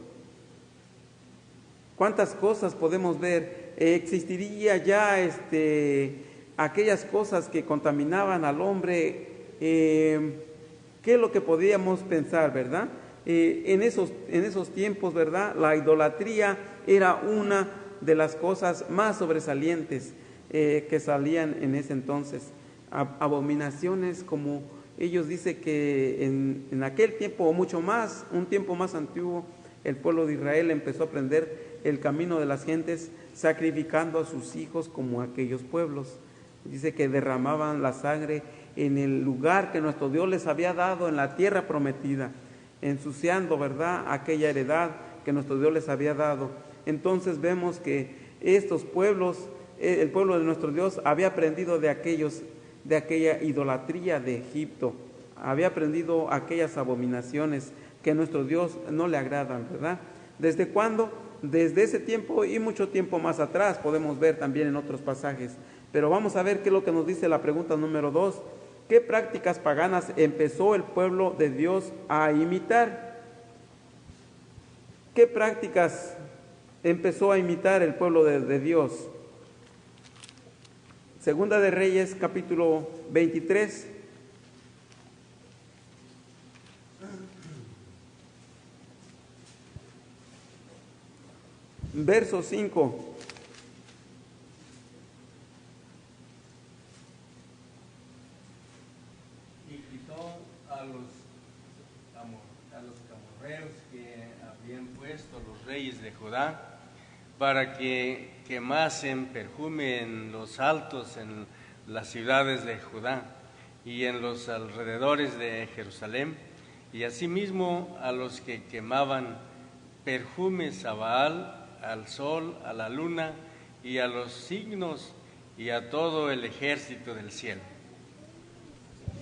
¿Cuántas cosas podemos ver? ¿Existiría ya aquellas cosas que contaminaban al hombre? ¿Qué es lo que podíamos pensar, verdad? En esos tiempos, ¿verdad? La idolatría era una de las cosas más sobresalientes que salían en ese entonces. Abominaciones, como ellos dicen que en aquel tiempo o mucho más, un tiempo más antiguo, el pueblo de Israel empezó a aprender el camino de las gentes, sacrificando a sus hijos como aquellos pueblos. Dice que derramaban la sangre en el lugar que nuestro Dios les había dado, en la tierra prometida, ensuciando, ¿verdad?, aquella heredad que nuestro Dios les había dado. Entonces vemos que estos pueblos, el pueblo de nuestro Dios había aprendido de aquella idolatría de Egipto, había aprendido aquellas abominaciones que a nuestro Dios no le agradan, ¿verdad? ¿Desde cuándo? Desde ese tiempo y mucho tiempo más atrás, podemos ver también en otros pasajes. Pero vamos a ver qué es lo que nos dice la pregunta número 2. ¿Qué prácticas paganas empezó el pueblo de Dios a imitar? ¿Qué prácticas empezó a imitar el pueblo de Dios? Segunda de Reyes, capítulo 23. Verso 5. Y quitó a los camorreos que habían puesto los reyes de Judá para que quemasen perfume en los altos, en las ciudades de Judá y en los alrededores de Jerusalén, y asimismo a los que quemaban perfumes a Baal, al sol, a la luna y a los signos y a todo el ejército del cielo.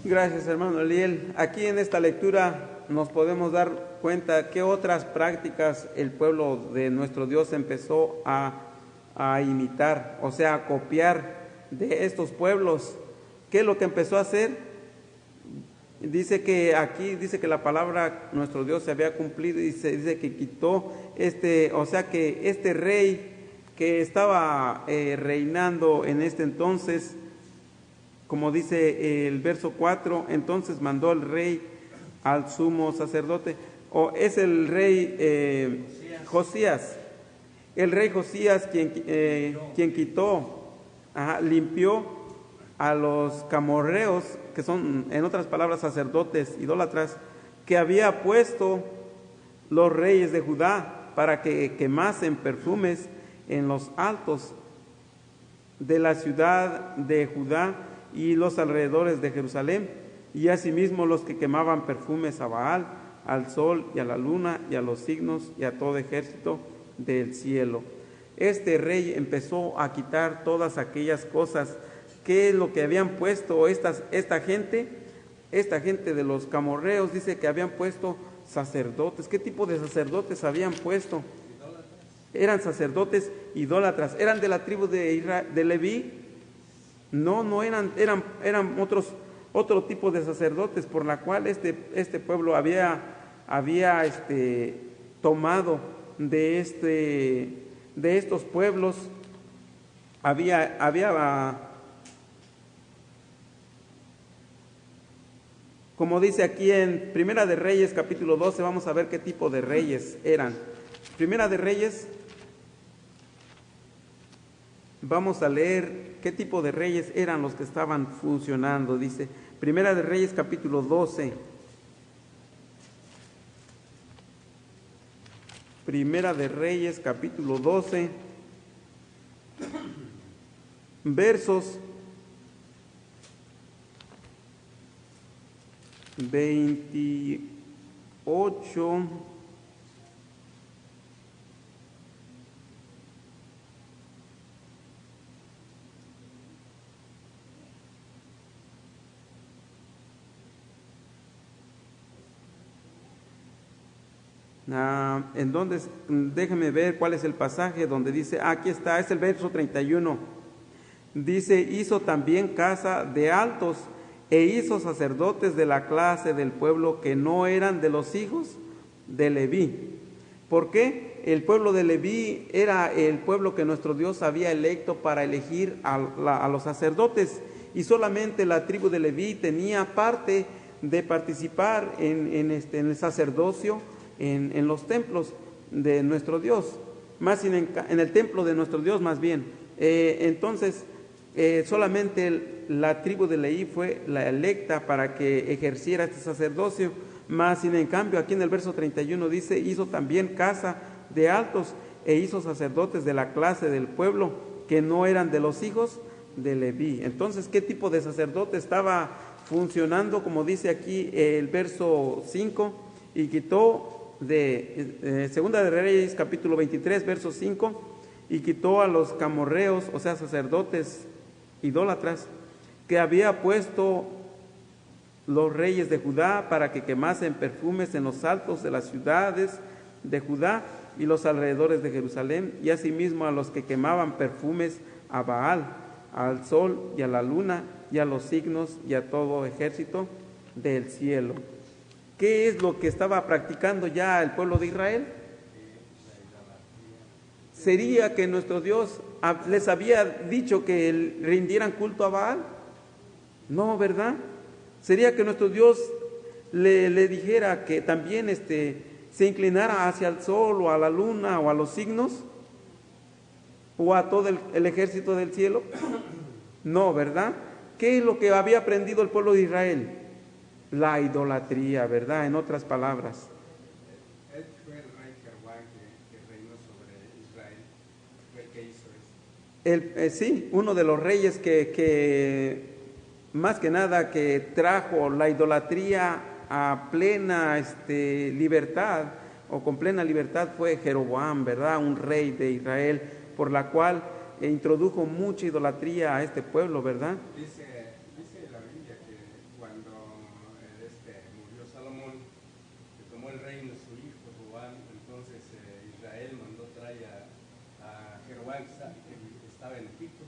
Gracias, hermano Eliel. Aquí en esta lectura nos podemos dar cuenta qué otras prácticas el pueblo de nuestro Dios empezó a imitar, o sea, a copiar de estos pueblos. ¿Qué es lo que empezó a hacer? Dice que aquí, dice que la palabra nuestro Dios se había cumplido y se dice que quitó o sea que este rey que estaba reinando en este entonces, como dice el verso 4, entonces mandó el rey al sumo sacerdote, o es el rey Josías, el rey Josías quien quitó, limpió a los camorreos, que son, en otras palabras, sacerdotes idólatras, que había puesto los reyes de Judá para que quemasen perfumes en los altos de la ciudad de Judá y los alrededores de Jerusalén, y asimismo los que quemaban perfumes a Baal, al sol y a la luna y a los signos y a todo ejército del cielo. Este rey empezó a quitar todas aquellas cosas ¿Qué es lo que habían puesto esta gente? Esta gente de los camorreos dice que habían puesto sacerdotes. ¿Qué tipo de sacerdotes habían puesto? Eran sacerdotes idólatras. ¿Eran de la tribu de Leví? No eran otro tipo de sacerdotes por la cual este pueblo había tomado de estos pueblos. Como dice aquí en Primera de Reyes, capítulo 12, vamos a ver qué tipo de reyes eran. Primera de Reyes, vamos a leer qué tipo de reyes eran los que estaban funcionando. Dice, Primera de Reyes, capítulo 12. Primera de Reyes, capítulo 12, versos 28 entonces déjame ver cuál es el pasaje donde dice, aquí está, es el verso 31. Dice, hizo también casa de altos e hizo sacerdotes de la clase del pueblo que no eran de los hijos de Leví. ¿Por qué? El pueblo de Leví era el pueblo que nuestro Dios había electo para elegir a los sacerdotes, y solamente la tribu de Leví tenía parte de participar en el sacerdocio en los templos de nuestro Dios, más en el templo de nuestro Dios más bien. Entonces solamente la tribu de Leví fue la electa para que ejerciera este sacerdocio, más sin en cambio aquí en el verso 31 dice, hizo también casa de altos e hizo sacerdotes de la clase del pueblo que no eran de los hijos de Leví. Entonces, ¿qué tipo de sacerdote estaba funcionando? Como dice aquí el verso 5, y quitó de Segunda de Reyes capítulo 23 verso 5, y quitó a los camorreos, o sea sacerdotes idólatras, que había puesto los reyes de Judá para que quemasen perfumes en los altos de las ciudades de Judá y los alrededores de Jerusalén, y asimismo a los que quemaban perfumes a Baal, al sol y a la luna y a los signos y a todo ejército del cielo. ¿Qué es lo que estaba practicando ya el pueblo de Israel? ¿Sería que nuestro Dios les había dicho que rindieran culto a Baal? No, ¿verdad? ¿Sería que nuestro Dios le dijera que también se inclinara hacia el sol o a la luna o a los signos o a todo el ejército del cielo? No, ¿verdad? ¿Qué es lo que había aprendido el pueblo de Israel? La idolatría, ¿verdad? En otras palabras. Él fue el rey Jeroboam que reinó sobre Israel, fue el que hizo eso. Sí, uno de los reyes que más que nada que trajo la idolatría a plena libertad, o con plena libertad, fue Jeroboam, ¿verdad? Un rey de Israel, por la cual introdujo mucha idolatría a este pueblo, ¿verdad? Dice la Biblia que cuando murió Salomón, que tomó el reino su hijo Roboam, entonces Israel mandó traer a Jeroboam, que estaba en Egipto,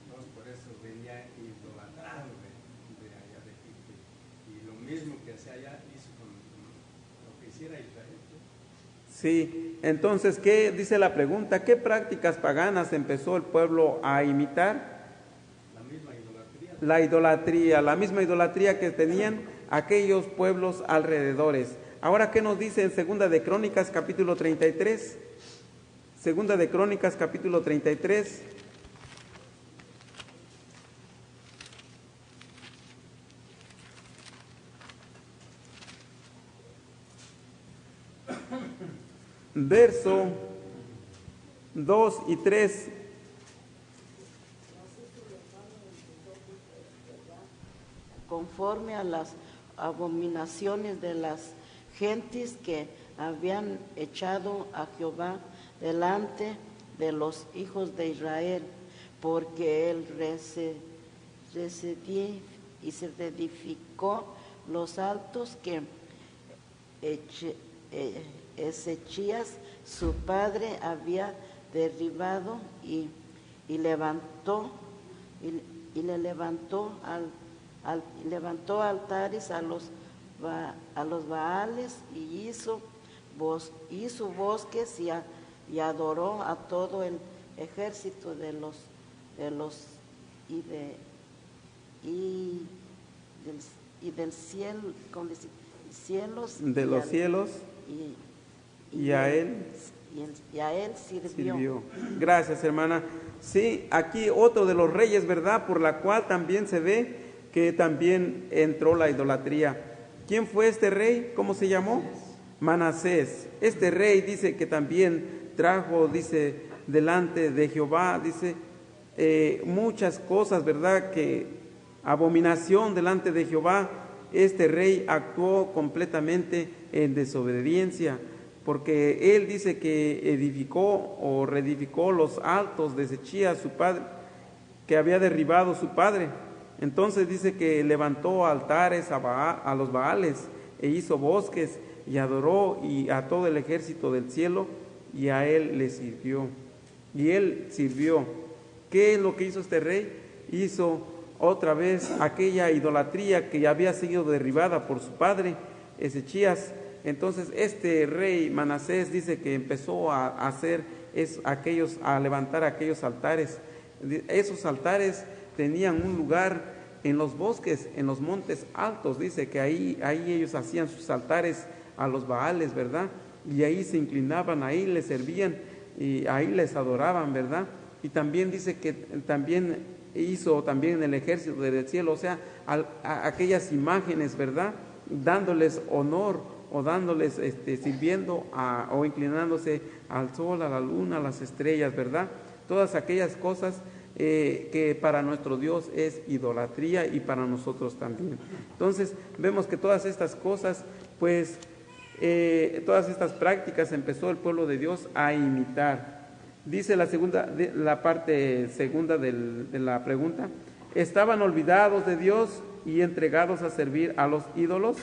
entonces por eso venía idolatrado de allá de Egipto, y lo mismo que hacía allá hizo con lo que hiciera Israel. Sí, entonces, ¿qué dice la pregunta? ¿Qué prácticas paganas empezó el pueblo a imitar? La misma idolatría. La idolatría, la misma idolatría que tenían aquellos pueblos alrededores. Ahora, ¿qué nos dice en Segunda de Crónicas, capítulo 33? Segunda de Crónicas, capítulo 33. Verso 2 y 3. Conforme a las abominaciones de las gentes que habían echado a Jehová delante de los hijos de Israel, porque él y se reedificó los altos que Ezechías su padre había derribado y levantó altares a los Baales y hizo bosques y adoró a todo el ejército del cielo, ¿cómo decir? De los cielos, y a él sirvió. Gracias, hermana. Sí, aquí otro de los reyes, ¿verdad? Por la cual también se ve que también entró la idolatría. ¿Quién fue este rey? ¿Cómo se llamó? Manasés. Este rey dice que también trajo, dice, delante de Jehová, dice, muchas cosas, ¿verdad? Que abominación delante de Jehová. Este rey actuó completamente en desobediencia, porque él dice que edificó o reedificó los altos de Ezechías, su padre, que había derribado su padre. Entonces dice que levantó altares a los Baales e hizo bosques y adoró y a todo el ejército del cielo, y a él le sirvió. Y él sirvió. ¿Qué es lo que hizo este rey? Hizo otra vez aquella idolatría que había sido derribada por su padre Ezechías. Entonces este rey Manasés dice que empezó a hacer a levantar aquellos altares. Esos altares tenían un lugar en los bosques, en los montes altos. Dice que ahí ellos hacían sus altares a los Baales, ¿verdad? Y ahí se inclinaban, ahí les servían y ahí les adoraban, ¿verdad? Y también dice que también hizo también el ejército del cielo, o sea, a aquellas imágenes, ¿verdad? Dándoles honor o dándoles, sirviendo o inclinándose al sol, a la luna, a las estrellas, ¿verdad? Todas aquellas cosas que para nuestro Dios es idolatría y para nosotros también. Entonces vemos que todas estas cosas, pues, todas estas prácticas empezó el pueblo de Dios a imitar. Dice la parte segunda de la pregunta: ¿estaban olvidados de Dios y entregados a servir a los ídolos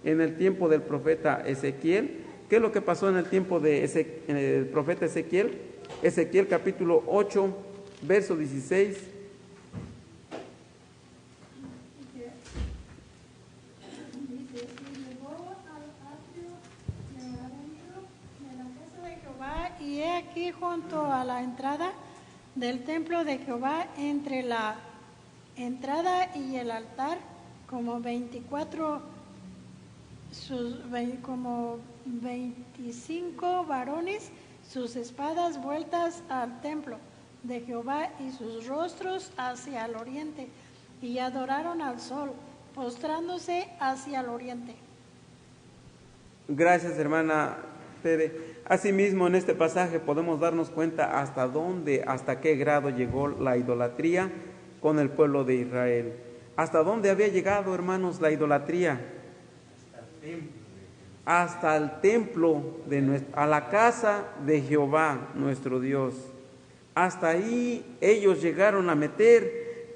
en el tiempo del profeta Ezequiel? ¿Qué es lo que pasó en el tiempo del profeta Ezequiel? Ezequiel capítulo 8, verso 16. Y he aquí junto a la entrada del templo de Jehová, entre la entrada y el altar, como 25 varones, sus espadas vueltas al templo de Jehová y sus rostros hacia el oriente, y adoraron al sol, postrándose hacia el oriente. Gracias, hermana Tere. Asimismo, en este pasaje podemos darnos cuenta hasta qué grado llegó la idolatría con el pueblo de Israel. ¿Hasta dónde había llegado, hermanos, la idolatría? Hasta el templo, a la casa de Jehová, nuestro Dios. Hasta ahí ellos llegaron a meter,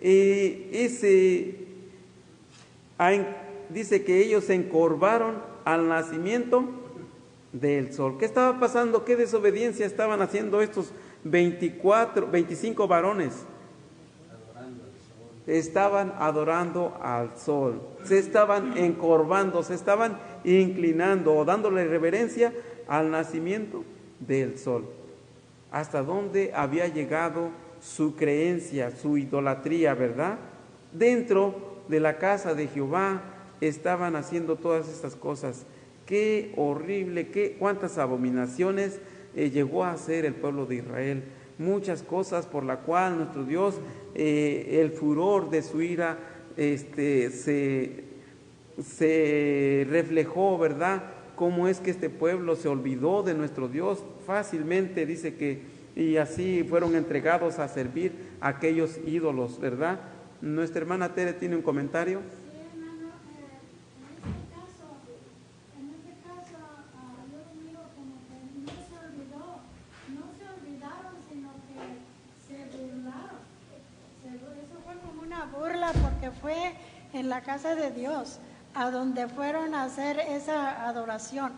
dice que ellos se encorvaron al nacimiento del sol. ¿Qué estaba pasando? ¿Qué desobediencia estaban haciendo estos 25 varones? Estaban adorando al sol, se estaban encorvando, se estaban inclinando o dándole reverencia al nacimiento del sol. Hasta dónde había llegado su creencia, su idolatría, ¿verdad? Dentro de la casa de Jehová estaban haciendo todas estas cosas. Qué horrible, cuántas abominaciones llegó a hacer el pueblo de Israel. Muchas cosas por la cual nuestro Dios, el furor de su ira, se reflejó, ¿verdad? Cómo es que este pueblo se olvidó de nuestro Dios fácilmente, dice que, y así fueron entregados a servir a aquellos ídolos, ¿verdad? Nuestra hermana Tere tiene un comentario. que fue en la casa de Dios, a donde fueron a hacer esa adoración.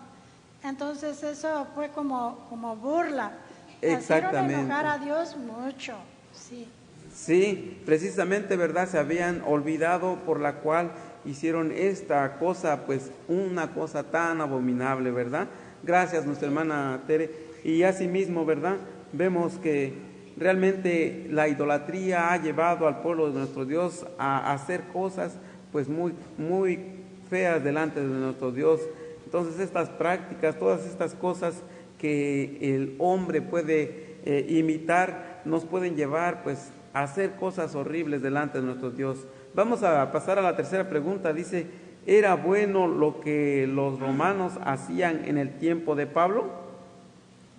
Entonces eso fue como burla. Exactamente. Hicieron enojar a Dios mucho, sí. Sí, precisamente, ¿verdad? Se habían olvidado por la cual hicieron esta cosa, pues una cosa tan abominable, ¿verdad? Gracias, nuestra hermana Tere. Y asimismo, ¿verdad? Vemos que realmente la idolatría ha llevado al pueblo de nuestro Dios a hacer cosas pues muy, muy feas delante de nuestro Dios. Entonces estas prácticas, todas estas cosas que el hombre puede imitar, nos pueden llevar pues a hacer cosas horribles delante de nuestro Dios. Vamos a pasar a la tercera pregunta. Dice, ¿era bueno lo que los romanos hacían en el tiempo de Pablo?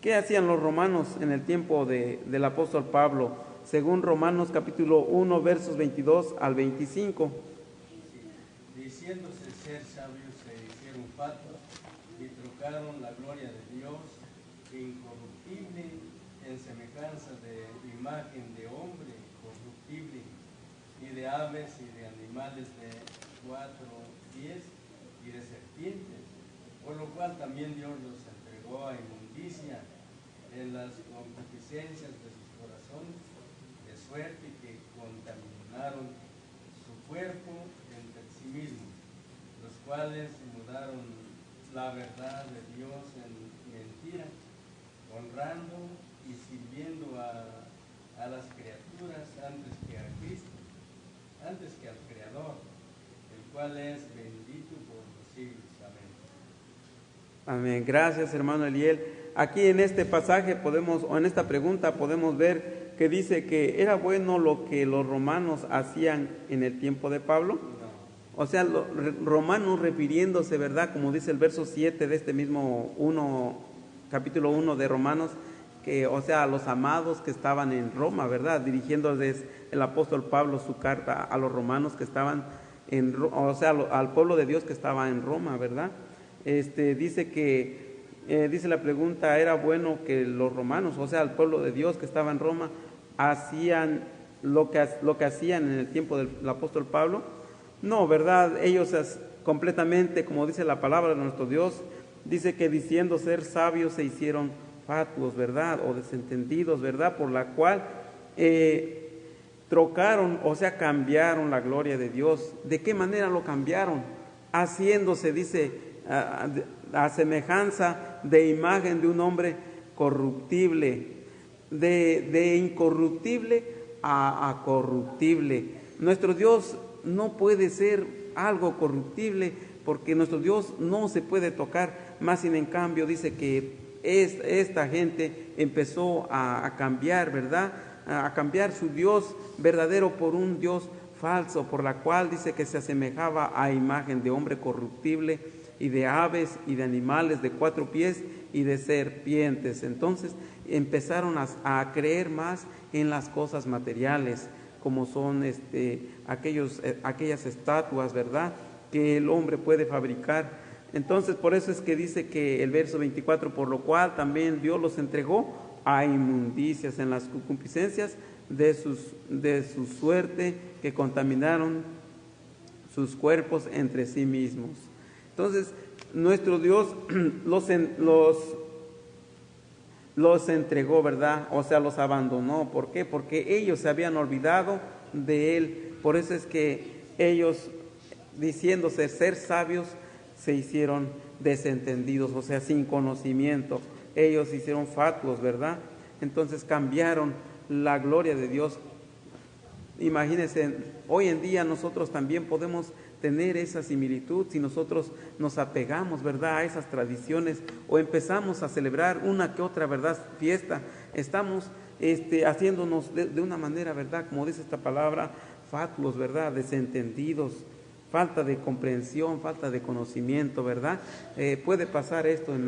¿Qué hacían los romanos en el tiempo del apóstol Pablo? Según Romanos capítulo 1, versos 22 al 25. Diciéndose ser sabios, se hicieron fatuos y trocaron la gloria de Dios incorruptible en semejanza de imagen de hombre corruptible y de aves y de animales de 4 pies y de serpientes, por lo cual también Dios los entregó a inmundicia en las concupiscencias de sus corazones, de suerte que contaminaron su cuerpo entre sí mismos, los cuales mudaron la verdad de Dios en mentira, honrando y sirviendo a las criaturas antes que a Cristo, antes que al Creador, el cual es bendito por los siglos. Amén. Amén. Gracias, hermano Eliel. Aquí en este pasaje podemos, o en esta pregunta podemos ver que dice que era bueno lo que los romanos hacían en el tiempo de Pablo. O sea, los romanos refiriéndose, ¿verdad? Como dice el verso 7 de este mismo capítulo 1 de Romanos, que, o sea, a los amados que estaban en Roma, ¿verdad? Dirigiéndoles el apóstol Pablo su carta a los romanos que estaban o sea, al pueblo de Dios que estaba en Roma, ¿verdad? Dice que dice la pregunta, ¿era bueno que los romanos, o sea, el pueblo de Dios que estaba en Roma, hacían lo que hacían en el tiempo del apóstol Pablo? No, ¿verdad? Ellos completamente, como dice la palabra de nuestro Dios, dice que diciendo ser sabios se hicieron fatuos, ¿verdad? O desentendidos, ¿verdad? Por la cual trocaron, o sea, cambiaron la gloria de Dios. ¿De qué manera lo cambiaron? Haciéndose, dice, a semejanza de imagen de un hombre corruptible, de incorruptible a corruptible. Nuestro Dios no puede ser algo corruptible porque nuestro Dios no se puede tocar, más sin en cambio dice que esta gente empezó a cambiar, ¿verdad? A cambiar su Dios verdadero por un Dios falso, por la cual dice que se asemejaba a imagen de hombre corruptible y de aves y de animales de 4 pies y de serpientes. Entonces empezaron a creer más en las cosas materiales, como son aquellas estatuas, ¿verdad?, que el hombre puede fabricar. Entonces por eso es que dice que el verso 24, por lo cual también Dios los entregó a inmundicias en las concupiscencias de su suerte, que contaminaron sus cuerpos entre sí mismos. Entonces nuestro Dios los entregó, ¿verdad? O sea, los abandonó. ¿Por qué? Porque ellos se habían olvidado de Él. Por eso es que ellos, diciéndose ser sabios, se hicieron desentendidos, o sea, sin conocimiento. Ellos hicieron fatuos, ¿verdad? Entonces cambiaron la gloria de Dios. Imagínense, hoy en día nosotros también podemos tener esa similitud si nosotros nos apegamos, ¿verdad?, a esas tradiciones o empezamos a celebrar una que otra, ¿verdad?, fiesta. Estamos haciéndonos de una manera, ¿verdad?, como dice esta palabra, fatuos, ¿verdad?, desentendidos, falta de comprensión, falta de conocimiento, ¿verdad? Puede pasar esto en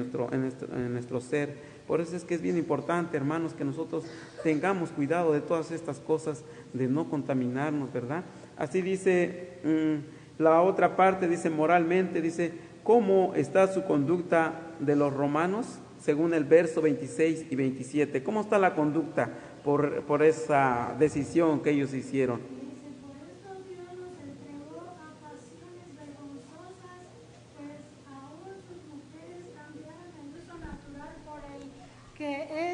nuestro ser. Por eso es que es bien importante, hermanos, que nosotros tengamos cuidado de todas estas cosas, de no contaminarnos, ¿verdad? Así dice la otra parte, dice moralmente, dice, ¿cómo está su conducta de los romanos? Según el verso 26 y 27. ¿Cómo está la conducta por esa decisión que ellos hicieron? Dice, por eso Dios los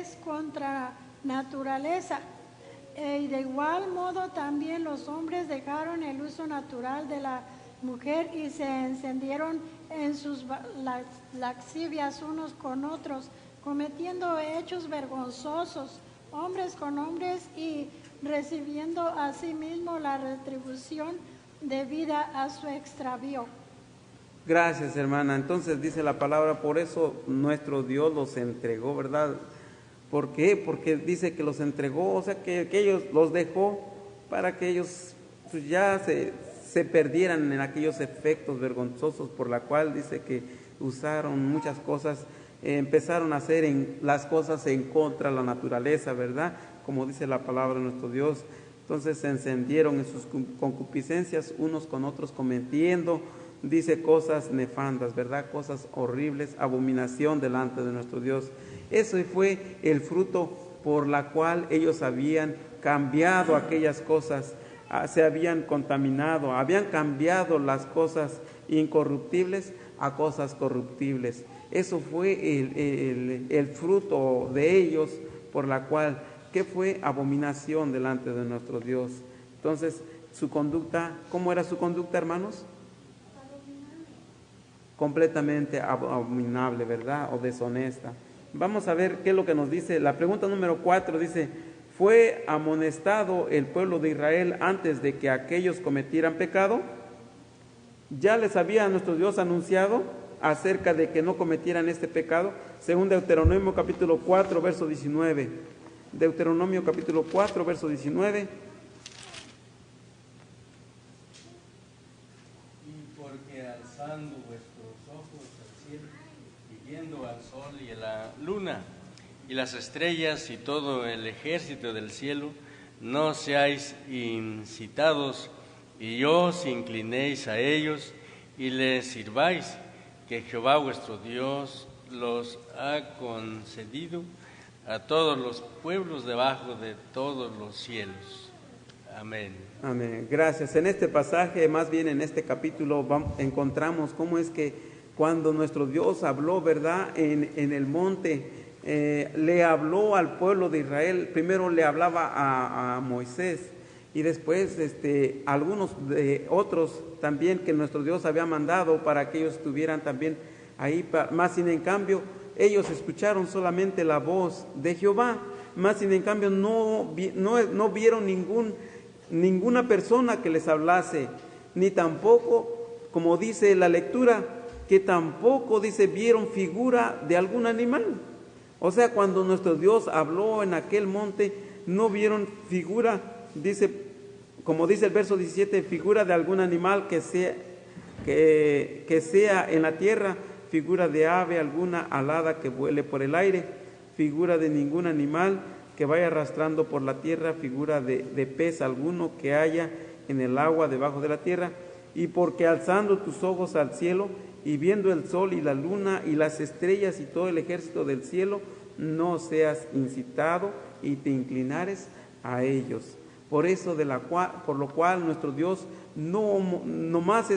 es contra naturaleza. Y de igual modo también los hombres dejaron el uso natural de la mujer y se encendieron en sus lascivias unos con otros, cometiendo hechos vergonzosos, hombres con hombres, y recibiendo a sí mismo la retribución debida a su extravío. Gracias, hermana. Entonces dice la palabra, por eso nuestro Dios los entregó, ¿verdad? ¿Por qué? Porque dice que los entregó, o sea, que ellos los dejó para que ellos pues, ya se perdieran en aquellos efectos vergonzosos, por la cual dice que usaron muchas cosas, empezaron a hacer las cosas en contra de la naturaleza, ¿verdad? Como dice la palabra de nuestro Dios. Entonces se encendieron en sus concupiscencias unos con otros, cometiendo, dice, cosas nefandas, ¿verdad? Cosas horribles, abominación delante de nuestro Dios. Eso fue el fruto por la cual ellos habían cambiado aquellas cosas, se habían contaminado, habían cambiado las cosas incorruptibles a cosas corruptibles. Eso fue el fruto de ellos, por la cual, ¿qué fue? Abominación delante de nuestro Dios. Entonces, su conducta, ¿cómo era su conducta, hermanos? Completamente abominable, ¿verdad? O deshonesta. Vamos a ver qué es lo que nos dice. La pregunta número 4 dice, ¿fue amonestado el pueblo de Israel antes de que aquellos cometieran pecado? ¿Ya les había nuestro Dios anunciado acerca de que no cometieran este pecado? Según Deuteronomio capítulo 4, verso 19. Deuteronomio capítulo 4, verso 19. Y porque alzando vuestros ojos al cielo y viendo al sol y a la luna y las estrellas y todo el ejército del cielo, no seáis incitados y os inclinéis a ellos y les sirváis, que Jehová vuestro Dios los ha concedido a todos los pueblos debajo de todos los cielos. Amén. Amén. Gracias. En este pasaje, más bien en este capítulo, encontramos cómo es que cuando nuestro Dios habló, ¿verdad? En el monte, le habló al pueblo de Israel. Primero le hablaba a Moisés y después algunos de otros también que nuestro Dios había mandado para que ellos estuvieran también ahí. Más sin en cambio, ellos escucharon solamente la voz de Jehová. Más sin en cambio no vieron ninguna persona que les hablase, ni tampoco, como dice la lectura, que tampoco, dice, vieron figura de algún animal. O sea, cuando nuestro Dios habló en aquel monte, no vieron figura, dice, como dice el verso 17, figura de algún animal que sea en la tierra, figura de ave alguna alada que vuele por el aire, figura de ningún animal que vaya arrastrando por la tierra, figura de pez alguno que haya en el agua debajo de la tierra. Y porque alzando tus ojos al cielo y viendo el sol y la luna y las estrellas y todo el ejército del cielo, no seas incitado y te inclinares a ellos. Por eso por lo cual nuestro Dios no más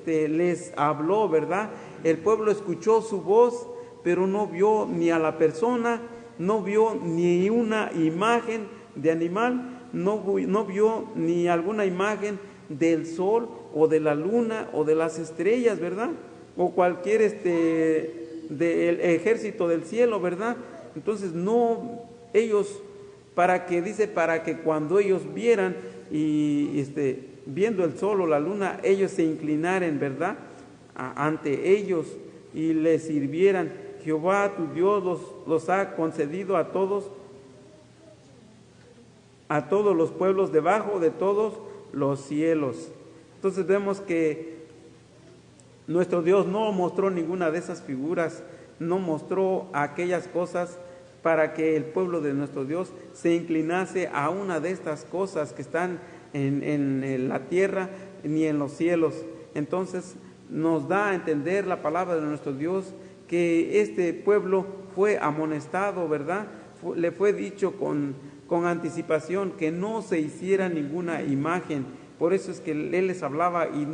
les habló, ¿verdad? El pueblo escuchó su voz, pero no vio ni a la persona, no vio ni una imagen de animal, no vio ni alguna imagen del sol o de la luna o de las estrellas, ¿verdad? O cualquier del ejército del cielo, ¿verdad? Entonces ellos, para que cuando ellos vieran y viendo el sol o la luna, ellos se inclinaran, ¿verdad? Ante ellos y les sirvieran. Jehová tu Dios los ha concedido a todos los pueblos debajo de todos los cielos. Entonces vemos que nuestro Dios no mostró ninguna de esas figuras, no mostró aquellas cosas para que el pueblo de nuestro Dios se inclinase a una de estas cosas que están en la tierra ni en los cielos. Entonces nos da a entender la palabra de nuestro Dios que este pueblo fue amonestado, ¿verdad? Le fue dicho con anticipación que no se hiciera ninguna imagen. Por eso es que Él les hablaba y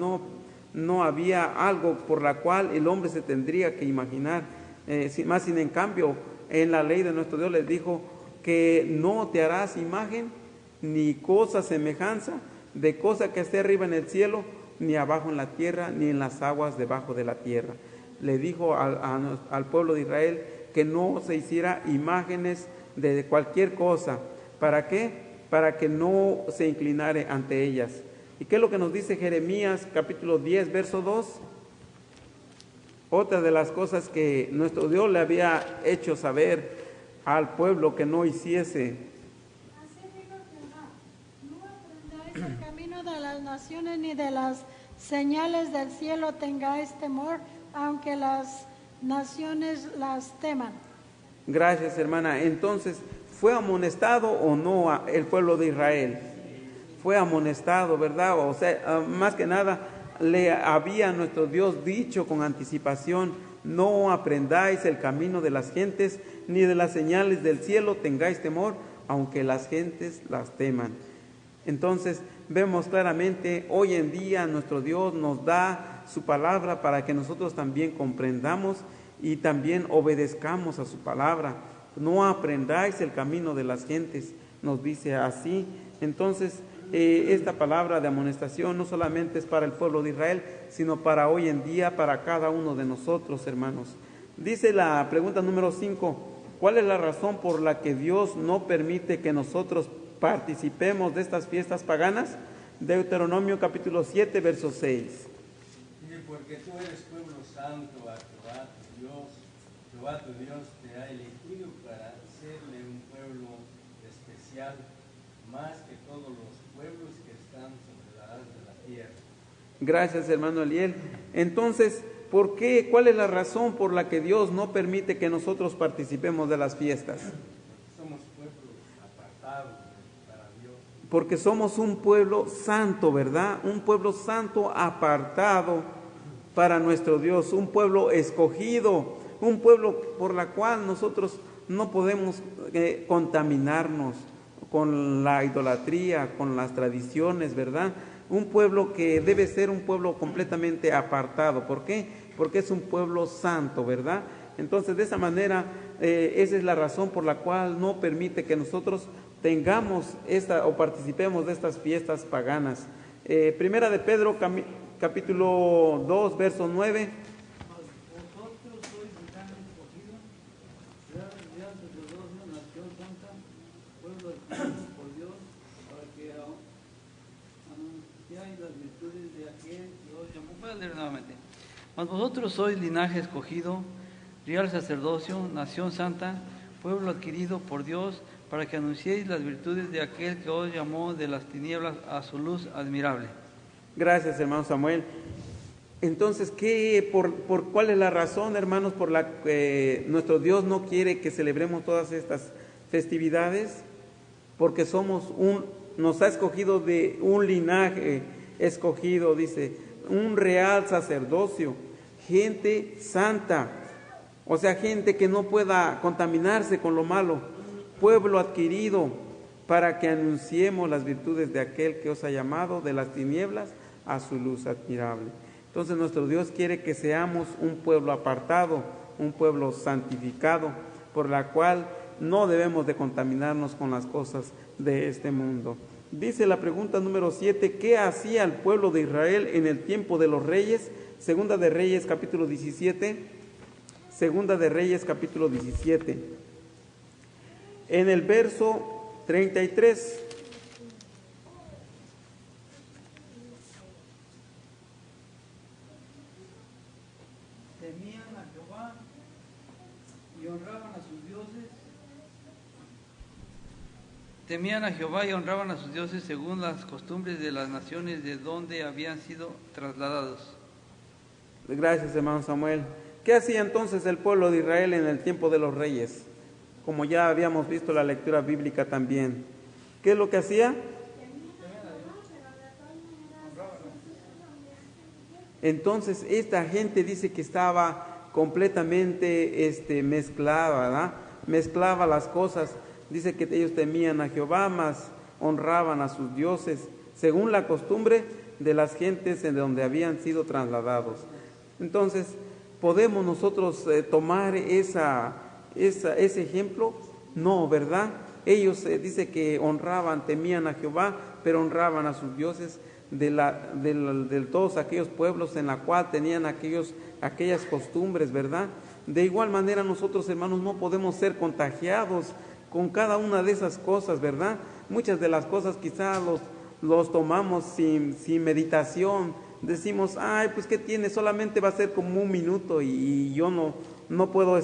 no había algo por la cual el hombre se tendría que imaginar. Más sin en cambio, en la ley de nuestro Dios les dijo que no te harás imagen ni cosa semejanza de cosa que esté arriba en el cielo, ni abajo en la tierra, ni en las aguas debajo de la tierra. Le dijo al pueblo de Israel que no se hiciera imágenes de cualquier cosa. ¿Para qué? Para que no se inclinare ante ellas. ¿Y qué es lo que nos dice Jeremías capítulo 10, verso 2? Otra de las cosas que nuestro Dios le había hecho saber al pueblo que no hiciese. Así digo que no aprendáis el camino de las naciones, ni de las señales del cielo tengáis temor, aunque las naciones las teman. Gracias, hermana. Entonces, ¿fue amonestado o no el pueblo de Israel? Fue amonestado, ¿verdad? O sea, más que nada, le había nuestro Dios dicho con anticipación: no aprendáis el camino de las gentes, ni de las señales del cielo tengáis temor, aunque las gentes las teman. Entonces, vemos claramente, hoy en día nuestro Dios nos da su palabra para que nosotros también comprendamos y también obedezcamos a su palabra. No aprendáis el camino de las gentes, nos dice así. Entonces, esta palabra de amonestación no solamente es para el pueblo de Israel, sino para hoy en día, para cada uno de nosotros, hermanos. Dice la pregunta número 5, ¿cuál es la razón por la que Dios no permite que nosotros participemos de estas fiestas paganas? Deuteronomio capítulo 7, verso 6. Dice, porque tú eres pueblo santo a Jehová tu Dios. Jehová tu Dios te ha elegido para serle un pueblo especial, más que todos los pueblos que están sobre la haz de la tierra. Gracias, hermano Eliel. Entonces, ¿por qué? ¿Cuál es la razón por la que Dios no permite que nosotros participemos de las fiestas? Somos pueblos apartados para Dios. Porque somos un pueblo santo, ¿verdad? Un pueblo santo apartado para nuestro Dios, un pueblo escogido, un pueblo por la cual nosotros no podemos contaminarnos con la idolatría, con las tradiciones, ¿verdad? Un pueblo que debe ser un pueblo completamente apartado. ¿Por qué? Porque es un pueblo santo, ¿verdad? Entonces, de esa manera, esa es la razón por la cual no permite que nosotros tengamos o participemos de estas fiestas paganas. Primera de Pedro, capítulo 2, verso 9. Vosotros sois linaje escogido, real sacerdocio, nación santa, pueblo adquirido por Dios, para que anunciáis las virtudes de aquel que os llamó. Voy a leer nuevamente. Mas vosotros sois linaje escogido, real sacerdocio, nación santa, pueblo adquirido por Dios, para que anunciéis las virtudes de aquel que os llamó de las tinieblas a su luz admirable. Gracias, hermano Samuel. Entonces, por cuál es la razón, hermanos, por la que nuestro Dios no quiere que celebremos todas estas festividades? Porque nos ha escogido de un linaje escogido, dice, un real sacerdocio, gente santa, o sea, gente que no pueda contaminarse con lo malo, pueblo adquirido, para que anunciemos las virtudes de aquel que os ha llamado de las tinieblas a su luz admirable. Entonces nuestro Dios quiere que seamos un pueblo apartado, un pueblo santificado, por la cual no debemos de contaminarnos con las cosas de este mundo. Dice la pregunta número 7, ¿qué hacía el pueblo de Israel en el tiempo de los reyes? Segunda de Reyes capítulo 17, Segunda de Reyes capítulo 17. En el verso 33. Temían a Jehová y honraban a sus dioses. Temían a Jehová y honraban a sus dioses según las costumbres de las naciones de donde habían sido trasladados. Gracias, hermano Samuel. ¿Qué hacía entonces el pueblo de Israel en el tiempo de los reyes? Como ya habíamos visto la lectura bíblica también. ¿Qué es lo que hacía? Entonces esta gente dice que estaba completamente mezclada, ¿verdad? Mezclaba las cosas. Dice que ellos temían a Jehová, mas honraban a sus dioses, según la costumbre de las gentes en donde habían sido trasladados. Entonces, podemos nosotros tomar esa ese ejemplo? No, ¿verdad? Ellos dice que honraban, temían a Jehová, pero honraban a sus dioses de todos aquellos pueblos en la cual tenían aquellas costumbres, ¿verdad? De igual manera nosotros, hermanos, no podemos ser contagiados con cada una de esas cosas, ¿verdad? Muchas de las cosas quizás los tomamos sin meditación. Decimos, ay, pues ¿qué tiene? Solamente va a ser como un minuto y yo no puedo,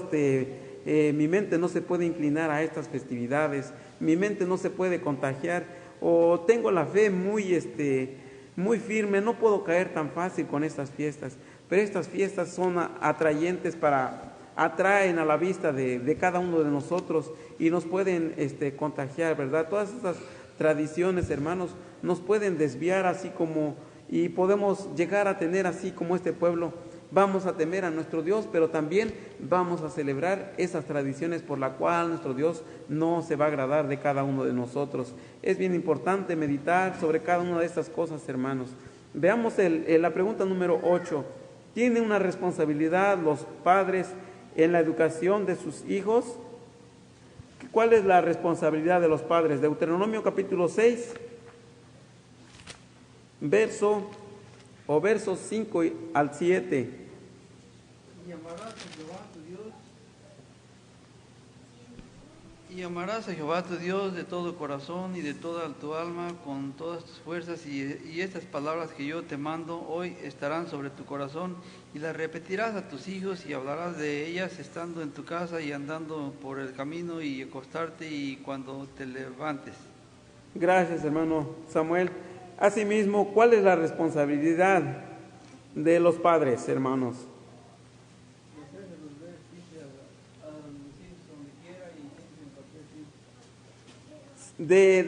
mi mente no se puede inclinar a estas festividades, mi mente no se puede contagiar, o tengo la fe muy firme, no puedo caer tan fácil con estas fiestas. Pero estas fiestas son atrayentes atraen a la vista de cada uno de nosotros y nos pueden contagiar, ¿verdad? Todas estas tradiciones, hermanos, nos pueden desviar así como, y podemos llegar a tener así como este pueblo. Vamos a temer a nuestro Dios, pero también vamos a celebrar esas tradiciones por la cual nuestro Dios no se va a agradar de cada uno de nosotros. Es bien importante meditar sobre cada una de estas cosas, hermanos. Veamos la pregunta número 8. ¿Tienen una responsabilidad los padres en la educación de sus hijos? ¿Cuál es la responsabilidad de los padres? Deuteronomio capítulo 6, versos 5 al 7. Y amarás a Jehová tu Dios de todo corazón y de toda tu alma, con todas tus fuerzas, y estas palabras que yo te mando hoy estarán sobre tu corazón, y las repetirás a tus hijos, y hablarás de ellas estando en tu casa y andando por el camino, y acostarte y cuando te levantes. Gracias, hermano Samuel. Asimismo, ¿cuál es la responsabilidad de los padres, hermanos? De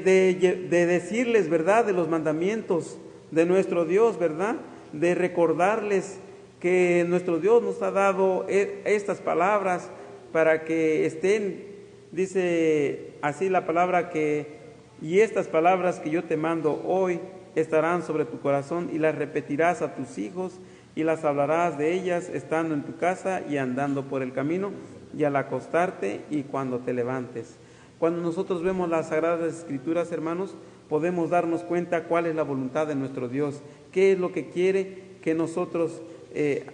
decirles, ¿verdad?, de los mandamientos de nuestro Dios, ¿verdad?, de recordarles que nuestro Dios nos ha dado estas palabras para que estén, dice así la palabra y estas palabras que yo te mando hoy estarán sobre tu corazón, y las repetirás a tus hijos, y las hablarás de ellas estando en tu casa y andando por el camino, y al acostarte y cuando te levantes. Cuando nosotros vemos las Sagradas Escrituras, hermanos, podemos darnos cuenta cuál es la voluntad de nuestro Dios, qué es lo que quiere que nosotros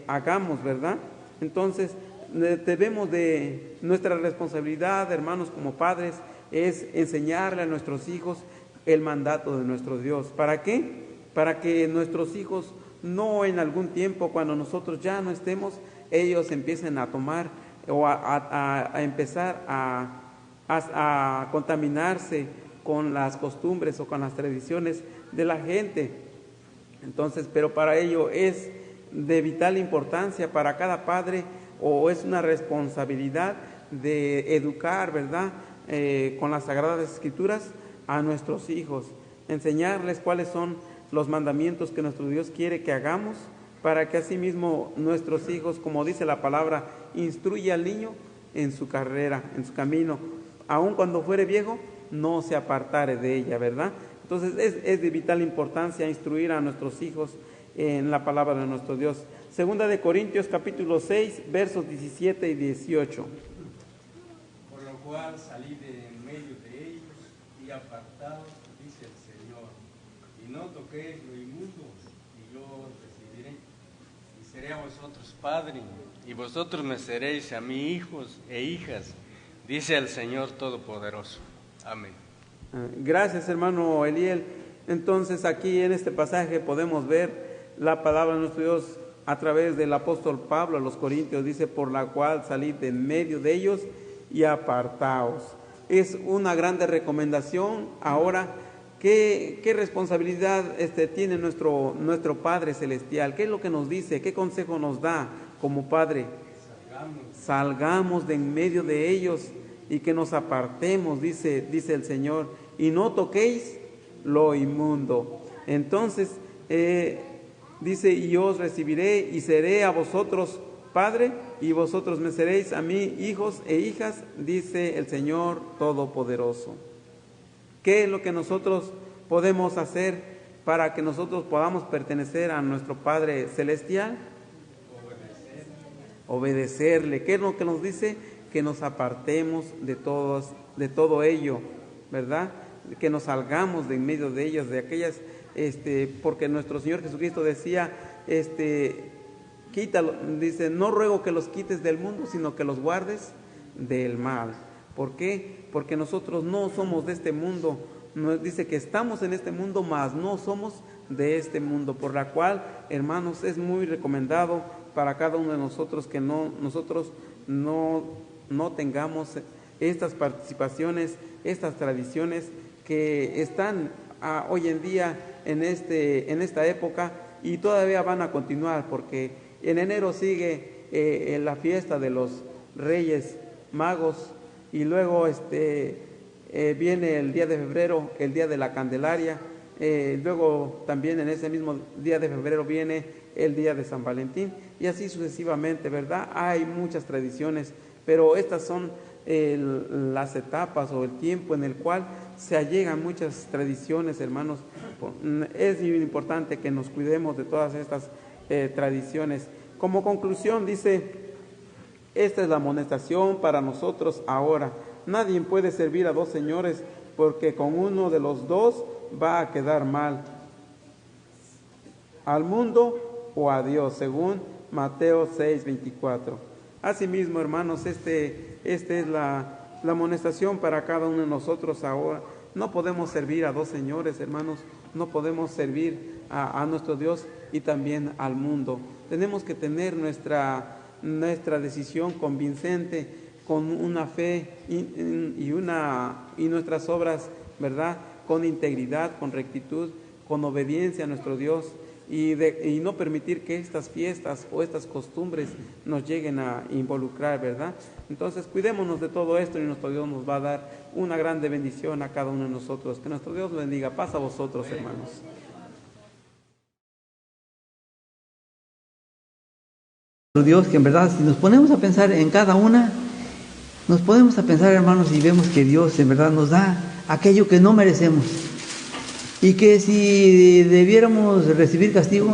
hagamos, ¿verdad? Entonces, debemos de nuestra responsabilidad, hermanos, como padres, es enseñarle a nuestros hijos el mandato de nuestro Dios. ¿Para qué? Para que nuestros hijos no en algún tiempo, cuando nosotros ya no estemos, ellos empiecen a tomar o a empezar a contaminarse con las costumbres o con las tradiciones de la gente. Entonces, pero para ello es de vital importancia para cada padre, o es una responsabilidad de educar, ¿verdad?, con las Sagradas Escrituras a nuestros hijos, enseñarles cuáles son los mandamientos que nuestro Dios quiere que hagamos, para que asimismo nuestros hijos, como dice la palabra, instruya al niño en su carrera, en su camino, aun cuando fuere viejo, no se apartare de ella, ¿verdad? Entonces es de vital importancia instruir a nuestros hijos en la palabra de nuestro Dios. Segunda de Corintios capítulo 6, versos 17 y 18. Por lo cual salid de en medio de ellos y apartaos, dice el Señor, y no toquéis lo inmundo, y yo os recibiré, y seré a vosotros padre, Y vosotros me seréis a mí hijos e hijas, dice el Señor Todopoderoso. Amén. Gracias, hermano Eliel. Entonces aquí en este pasaje podemos ver la palabra de nuestro Dios a través del apóstol Pablo a los Corintios. Dice, por la cual salid de en medio de ellos y apartaos. Es una grande recomendación. Ahora, ¿qué responsabilidad tiene nuestro Padre Celestial? ¿Qué es lo que nos dice? ¿Qué consejo nos da como Padre? Salgamos de en medio de ellos y que nos apartemos, dice el Señor, y no toquéis lo inmundo. Entonces, dice, y yo os recibiré y seré a vosotros Padre, y vosotros me seréis a mí hijos e hijas, dice el Señor Todopoderoso. ¿Qué es lo que nosotros podemos hacer para que nosotros podamos pertenecer a nuestro Padre Celestial? Obedecerle. ¿Qué es lo que nos dice? que nos apartemos de todo ello, ¿verdad? Que nos salgamos de en medio de ellas, de aquellas, porque nuestro Señor Jesucristo decía, quítalo, dice, no ruego que los quites del mundo, sino que los guardes del mal. ¿Por qué? Porque nosotros no somos de este mundo. Nos dice que estamos en este mundo, mas no somos de este mundo, por la cual, hermanos, es muy recomendado para cada uno de nosotros que nosotros no tengamos estas participaciones, estas tradiciones que están hoy en día en esta época y todavía van a continuar, porque en enero sigue la fiesta de los Reyes Magos y luego viene el día de febrero, el día de la Candelaria, luego también en ese mismo día de febrero viene el día de San Valentín y así sucesivamente, ¿verdad? Hay muchas tradiciones, pero estas son las etapas o el tiempo en el cual se allegan muchas tradiciones, hermanos. Es muy importante que nos cuidemos de todas estas tradiciones. Como conclusión dice, esta es la amonestación para nosotros ahora. Nadie puede servir a dos señores, porque con uno de los dos va a quedar mal, al mundo o a Dios, según Mateo 6:24. Asimismo, hermanos, esta es la amonestación para cada uno de nosotros ahora. No podemos servir a dos señores, hermanos. No podemos servir a nuestro Dios y también al mundo. Tenemos que tener nuestra decisión convincente, con una fe y nuestras obras, ¿verdad? Con integridad, con rectitud, con obediencia a nuestro Dios y no permitir que estas fiestas o estas costumbres nos lleguen a involucrar, ¿verdad? Entonces cuidémonos de todo esto y nuestro Dios nos va a dar una grande bendición a cada uno de nosotros. Que nuestro Dios lo bendiga. Paz a vosotros, hermanos. Dios, que en verdad, si nos ponemos a pensar en cada una, nos podemos a pensar, hermanos, y vemos que Dios en verdad nos da aquello que no merecemos. Y que si debiéramos recibir castigo,